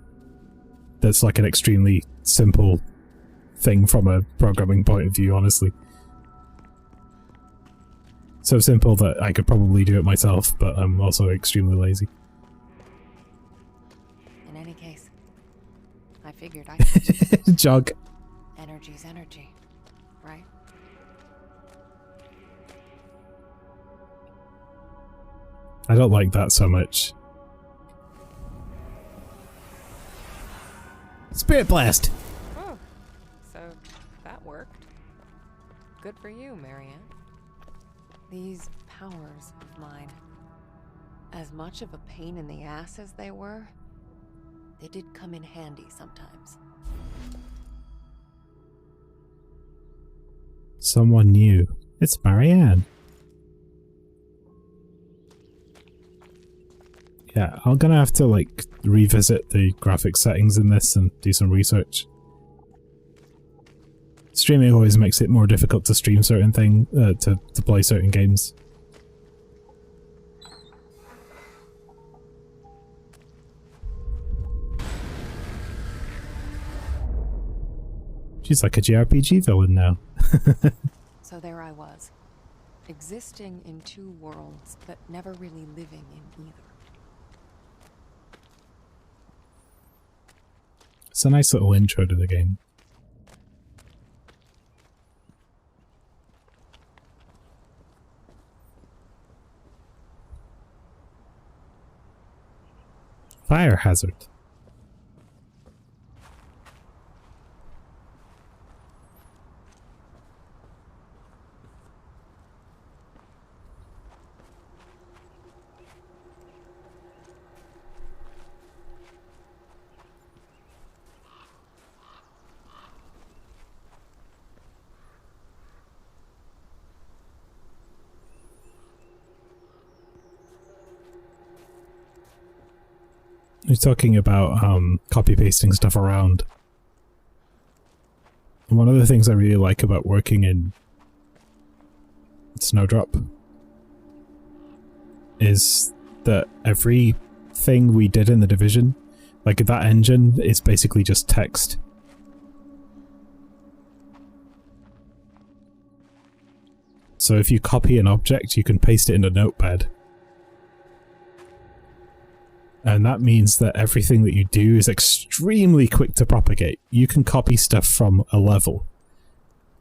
Speaker 1: that's like an extremely simple thing from a programming point of view, honestly. So simple that I could probably do it myself, but I'm also extremely lazy.
Speaker 2: In any case, I figured I could.
Speaker 1: Jog.
Speaker 2: Energy's energy, right?
Speaker 1: I don't like that so much. Spirit Blast!
Speaker 2: Oh, so that worked. Good for you, Marianne. These powers of mine, as much of a pain in the ass as they were, they did come in handy sometimes.
Speaker 1: Someone new. It's Marianne. Yeah, I'm gonna have to like revisit the graphics settings in this and do some research. Streaming always makes it more difficult to stream certain things, to play certain games. She's like a JRPG villain now.
Speaker 2: So there I was, existing in two worlds, but never really living in either.
Speaker 1: It's a nice little intro to the game. Fire hazard. You're talking about copy pasting stuff around. And one of the things I really like about working in Snowdrop is that everything we did in the Division, like that engine, is basically just text. So if you copy an object, you can paste it in a notepad. And that means that everything that you do is extremely quick to propagate. You can copy stuff from a level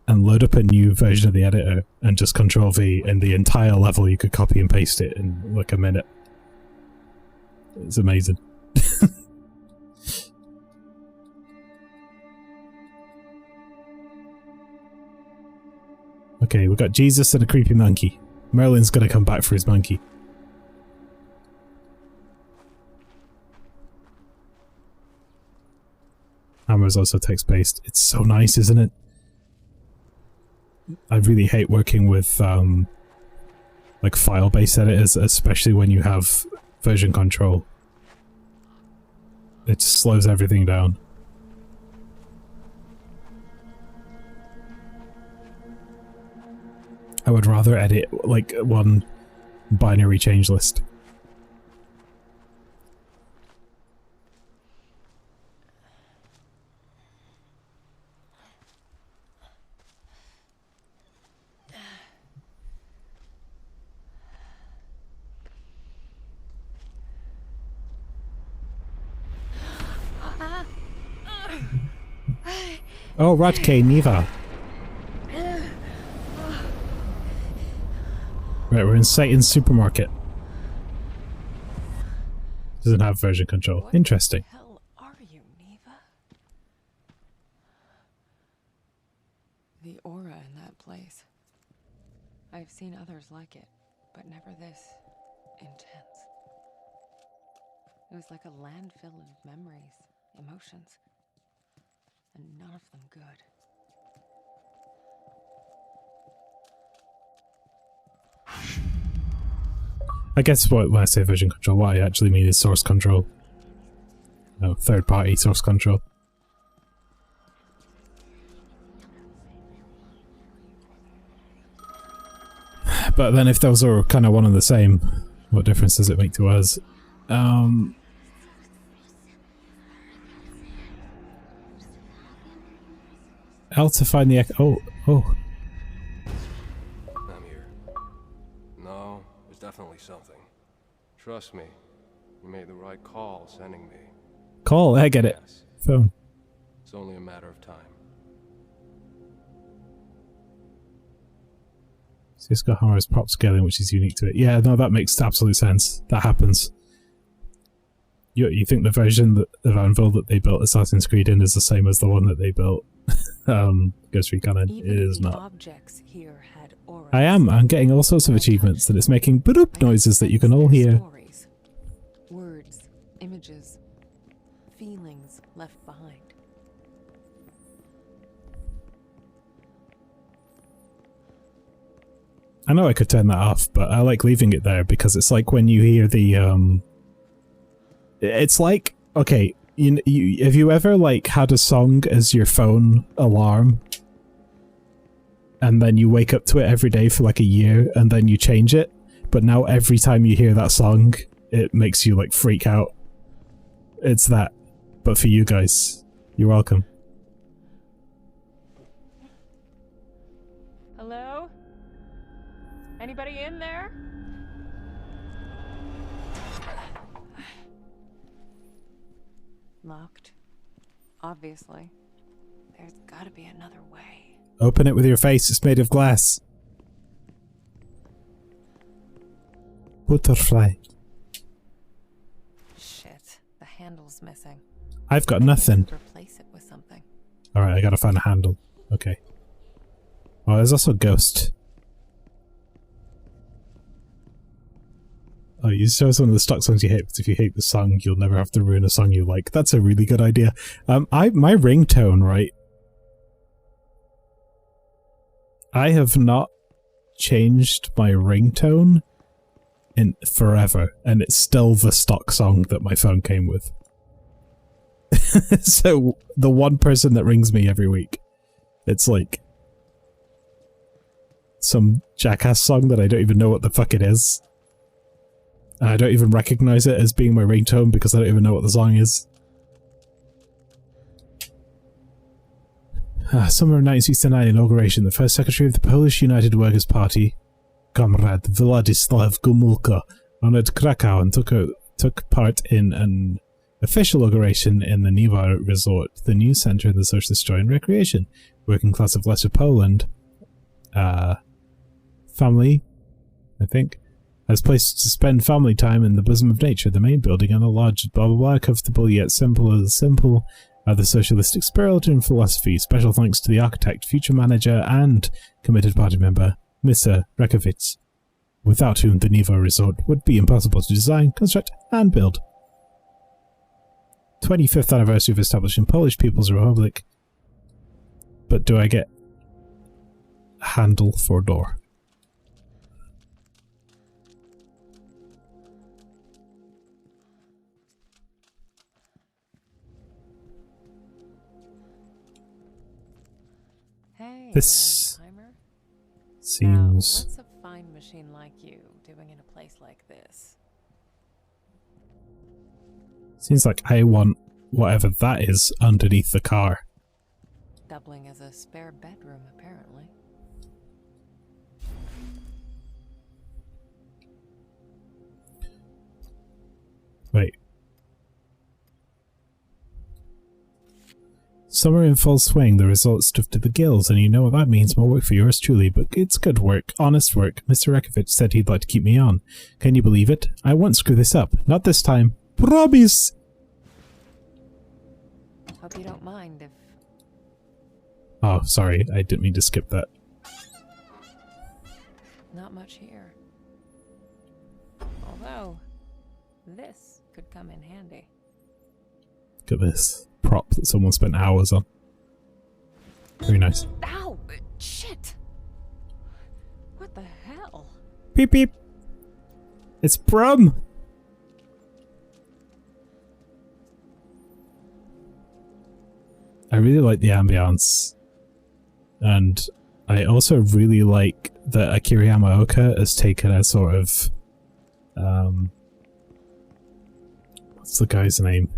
Speaker 1: and load up a new version of the editor and just Control V, and the entire level you could copy and paste it in like a minute. It's amazing. Okay, we've got Jesus and a creepy monkey. Merlin's gonna come back for his monkey. is also text-based. It's so nice, isn't it? I really hate working with like file-based editors, especially when you have version control. It just slows everything down. I would rather edit like one binary change list. Oh, Radke Niva. Right, we're in Satan's supermarket. Doesn't have version control. Interesting.
Speaker 2: What the hell are you, Neva? The aura in that place. I've seen others like it, but never this intense. It was like a landfill of memories, emotions, and none of them good.
Speaker 1: I guess when I say version control, what I actually mean is source control. No, third-party source control. But then if those are kind of one and the same, what difference does it make to us? L to find the echo. Oh.
Speaker 3: I'm here. No, there's definitely something. Trust me, you made the right call sending me.
Speaker 1: Call, I get it.
Speaker 3: Yes,
Speaker 1: Phone.
Speaker 3: it's only a matter of time.
Speaker 1: Cisco Hammer is prop scaling, which is unique to it. Yeah, no, that makes absolute sense. That happens. You think the version that of Anvil that they built Assassin's Creed in is the same as the one that they built Ghost Recon in? It is not.
Speaker 2: Objects here had auras.
Speaker 1: I'm getting all sorts of achievements that it's making boop noises that you can all hear.
Speaker 2: Stories, words, images, feelings left behind.
Speaker 1: I know I could turn that off, but I like leaving it there because it's like when you hear the it's like, okay, have you ever like had a song as your phone alarm and then you wake up to it every day for like a year and then you change it, but now every time you hear that song it makes you like freak out? It's that, but for you guys. You're welcome.
Speaker 2: Hello? Anybody in there? Locked. Obviously. There's gotta be another way.
Speaker 1: Open it with your face, it's made of glass. Butterfly.
Speaker 2: Shit. The handle's missing.
Speaker 1: I've got nothing.
Speaker 2: Replace it with something.
Speaker 1: Alright, I gotta find a handle. Okay. Oh, there's also a ghost. Oh, you chose one of the stock songs you hate, because if you hate the song, you'll never have to ruin a song you like. That's a really good idea. My ringtone, right? I have not changed my ringtone in forever, and it's still the stock song that my phone came with. So, the one person that rings me every week, it's like some jackass song that I don't even know what the fuck it is. And I don't even recognize it as being my ringtone because I don't even know what the song is. Summer of 1969 inauguration. The first secretary of the Polish United Workers' Party, Comrade Władysław Gomulka, honored Krakow and took part in an official inauguration in the Niwa Resort, the new center of the Socialist Joy and Recreation. Working class of Lesser Poland. Family, I think. As places to spend family time in the bosom of nature, the main building and a large blah blah blah, comfortable yet simple as simple, the socialistic spirit and philosophy. Special thanks to the architect, future manager, and committed party member, Mr. Rekovitz, without whom the Niwa Resort would be impossible to design, construct, and build. 25th anniversary of establishing Polish People's Republic. But do I get handle for door?
Speaker 2: Hey,
Speaker 1: This
Speaker 2: old-timer.
Speaker 1: seems...
Speaker 2: What's a fine machine like you doing in a place like this?
Speaker 1: Seems like I want whatever that is underneath the car.
Speaker 2: Doubling as a spare bedroom, apparently.
Speaker 1: Wait. Summer in full swing, the results stuffed to the gills, and you know what that means, more work for yours truly, but it's good work, honest work. Mr. Rekovich said he'd like to keep me on. Can you believe it? I won't screw this up. Not this time. Promise!
Speaker 2: Hope you don't mind if...
Speaker 1: Oh, sorry, I didn't mean to skip that.
Speaker 2: Not much here. Although, this could come in handy.
Speaker 1: Look at this prop that someone spent hours on. Very nice.
Speaker 2: Ow! Shit! What the hell?
Speaker 1: Beep beep! It's Brum! I really like the ambience. And I also really like that Akira Yamaoka has taken a sort of... what's the guy's name?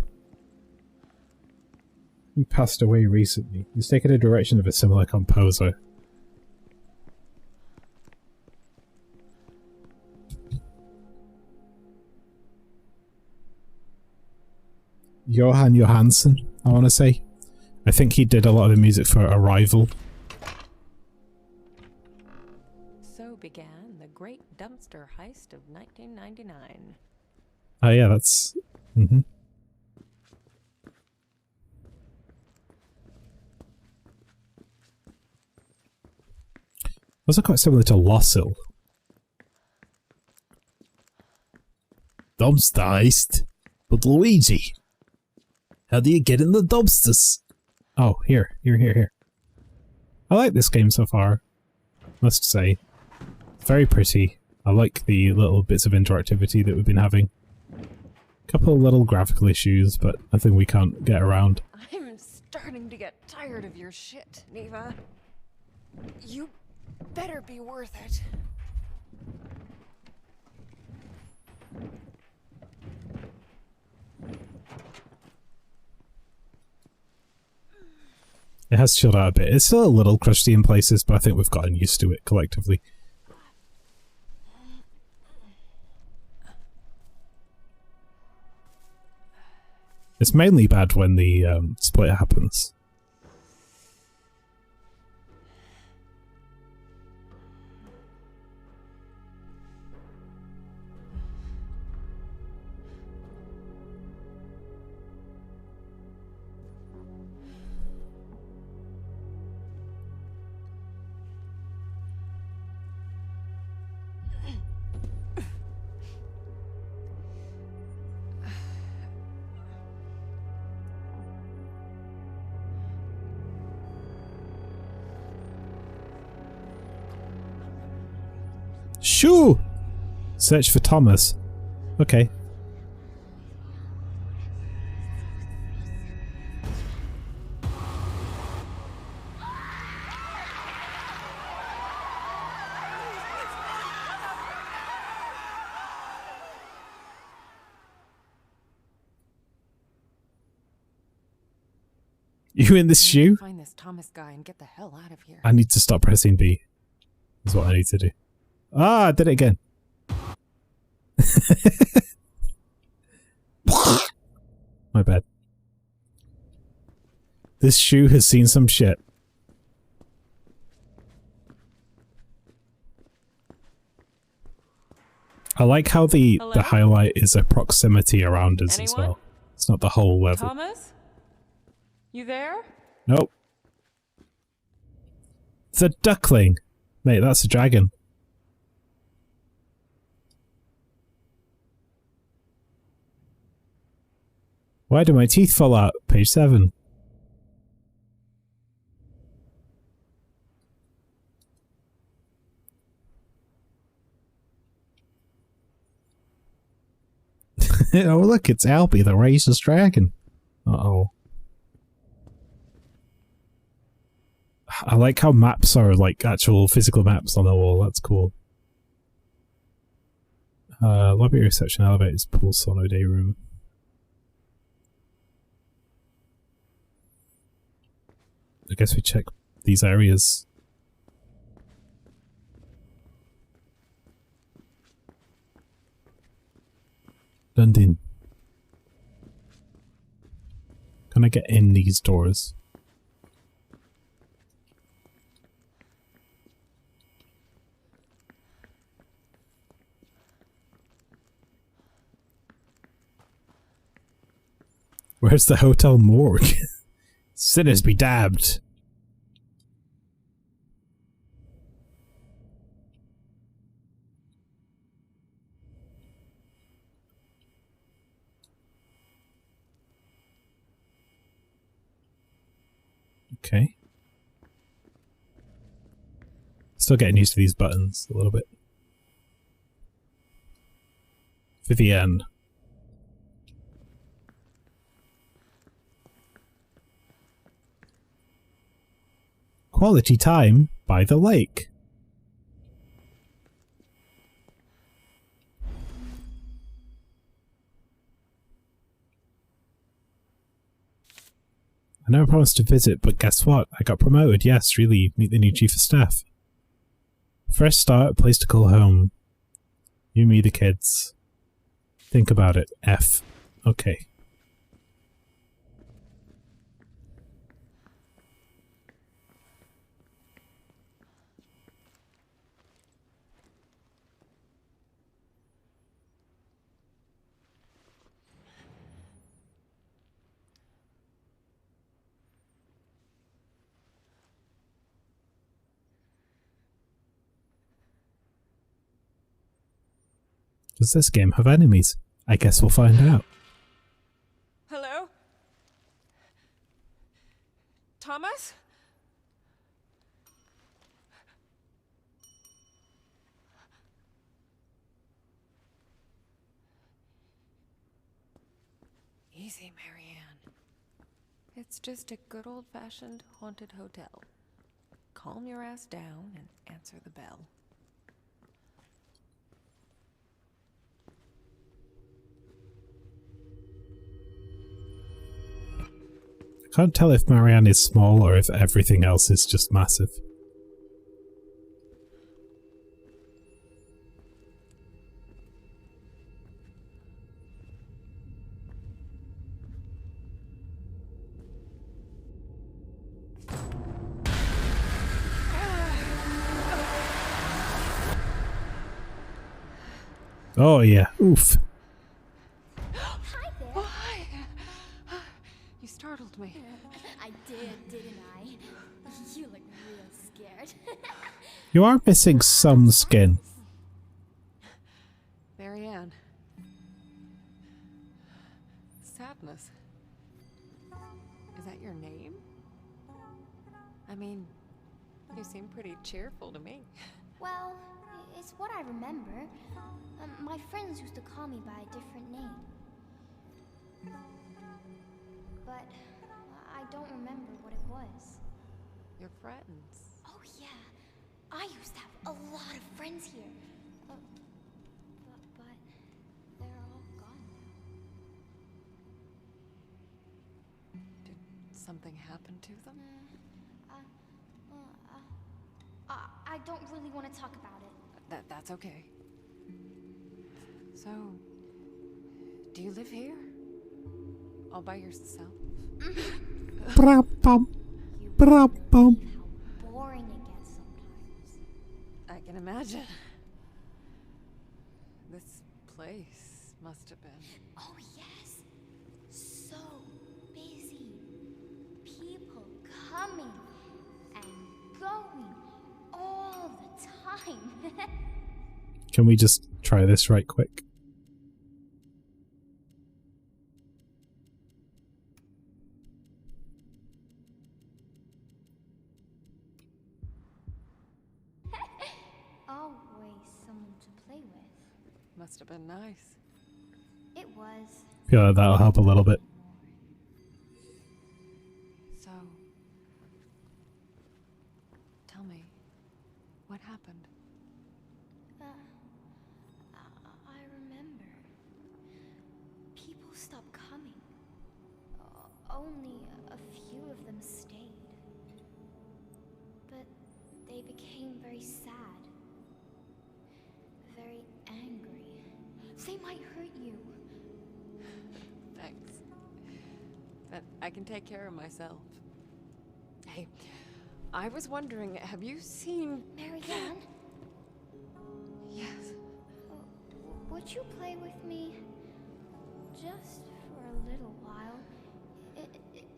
Speaker 1: He passed away recently. He's taken a direction of a similar composer. Johan Johansson, I want to say. I think he did a lot of the music for Arrival.
Speaker 2: So began the great dumpster heist of 1999.
Speaker 1: Oh yeah, that's... Also quite similar to Lossil. Dumpster heist? But Luigi, how do you get in the dumpsters? Oh, here. I like this game so far, must say. Very pretty. I like the little bits of interactivity that we've been having. A couple of little graphical issues, but nothing we can't get around.
Speaker 2: I'm starting to get tired of your shit, Neva. You better be worth it.
Speaker 1: It has chilled out a bit. It's still a little crusty in places, but I think we've gotten used to it collectively. It's mainly bad when the split happens. Shoo! Search for Thomas. Okay. You in this shoe?
Speaker 2: Find this Thomas guy and get the hell out of here.
Speaker 1: I need to stop pressing B. Is what I need to do. Ah, I did it again. My bad. This shoe has seen some shit. I like how the highlight is a proximity around us as well. It's not the whole level.
Speaker 2: Thomas? You there?
Speaker 1: Nope. It's a duckling. Mate, that's a dragon. Why do my teeth fall out? Page 7. Oh look, it's Albie, the racist dragon. Uh-oh. I like how maps are like actual physical maps on the wall. That's cool. Lobby, reception, elevators, pool, sauna, day room. I guess we check these areas. Dundee. Can I get in these doors? Where's the hotel morgue? Sinners be damned. Okay. Still getting used to these buttons a little bit. Vivienne. Quality time by the lake. I never promised to visit, but guess what? I got promoted. Yes, really. Meet the new chief of staff. Fresh start, place to call home. You, me, the kids. Think about it. F. Okay. Does this game have enemies? I guess we'll find out.
Speaker 2: Hello? Thomas? Easy, Marianne. It's just a good old-fashioned haunted hotel. Calm your ass down and answer the bell.
Speaker 1: I can't tell if Marianne is small or if everything else is just massive. Oh yeah, oof.
Speaker 4: Hi there.
Speaker 2: Oh, hi. You startled me.
Speaker 4: I did, didn't I? You look real scared.
Speaker 1: You are missing some skin.
Speaker 2: Marianne. Sadness. Is that your name? I mean, you seem pretty cheerful to me.
Speaker 4: Well, it's what I remember. My friends used to call me by a different name. But I don't remember what it was.
Speaker 2: Your friends.
Speaker 4: Oh yeah, I used to have a lot of friends here. But they're all gone now.
Speaker 2: Did something happen to them?
Speaker 4: I don't really want to talk about it.
Speaker 2: That's okay. So, do you live here? All by yourself?
Speaker 1: Bra-bum. Bra-bum.
Speaker 4: How boring it gets sometimes.
Speaker 2: I can imagine. This place must have been.
Speaker 4: Oh yes, so busy. People coming and going all the time.
Speaker 1: Can we just try this right quick?
Speaker 4: play with.
Speaker 2: Must have been nice.
Speaker 4: It was.
Speaker 1: Feel like that'll help a little bit.
Speaker 2: So, tell me, what happened?
Speaker 4: I remember. People stopped coming. Only a few of them stayed. But they became very sad. Very angry. They might hurt you.
Speaker 2: Thanks. But I can take care of myself. Hey, I was wondering, have you seen...
Speaker 4: Marianne?
Speaker 2: Yes.
Speaker 4: Would you play with me? Just for a little while.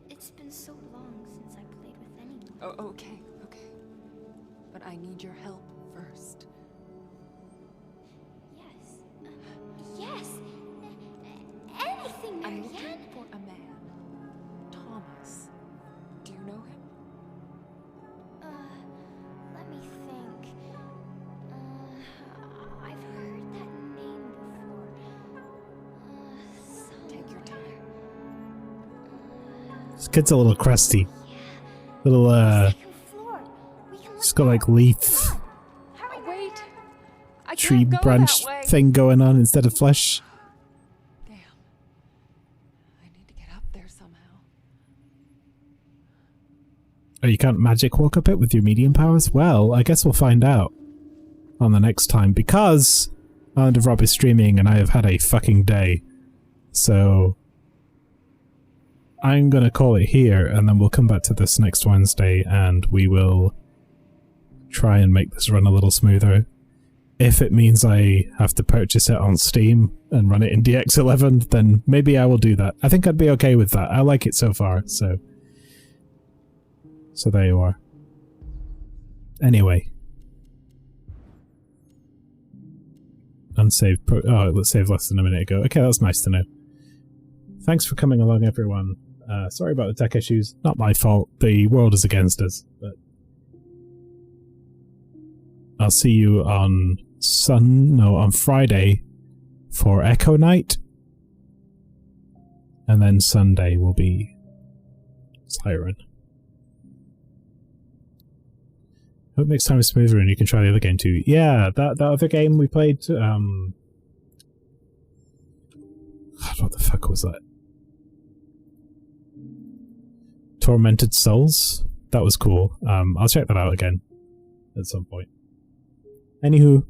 Speaker 4: It's been so long since I played with anyone.
Speaker 2: Oh, okay. But I need your help first.
Speaker 4: Yes. Yes! Anything,
Speaker 2: I'm
Speaker 4: Marianne!
Speaker 2: looking for a man. Thomas. Do you know him?
Speaker 4: Let me think. I've heard that name before.
Speaker 2: Take your time.
Speaker 1: This kid's a little crusty. Little,
Speaker 4: Second floor. We can
Speaker 1: it's got like leaf
Speaker 2: Wait! I
Speaker 1: tree
Speaker 2: can't go
Speaker 1: branch
Speaker 2: that way.
Speaker 1: thing going on instead of flesh.
Speaker 2: Damn. I need to get up there somehow.
Speaker 1: Oh, you can't magic walk up it with your medium powers? Well, I guess we'll find out on the next time, because Island of Rob is streaming and I have had a fucking day. So I'm gonna call it here, and then we'll come back to this next Wednesday and we will try and make this run a little smoother. If it means I have to purchase it on Steam and run it in DX11, then maybe I will do that. I think I'd be okay with that. I like it so far, so there you are. Anyway. Unsaved oh, it saved less than a minute ago. Okay, that's nice to know. Thanks for coming along, everyone. Sorry about the tech issues. Not my fault. The world is against us. But I'll see you on Friday for Echo Night. And then Sunday will be Siren. Hope next time is smoother and you can try the other game too. Yeah, that other game we played, God, what the fuck was that? Tormented Souls? That was cool. I'll check that out again at some point. Anywho,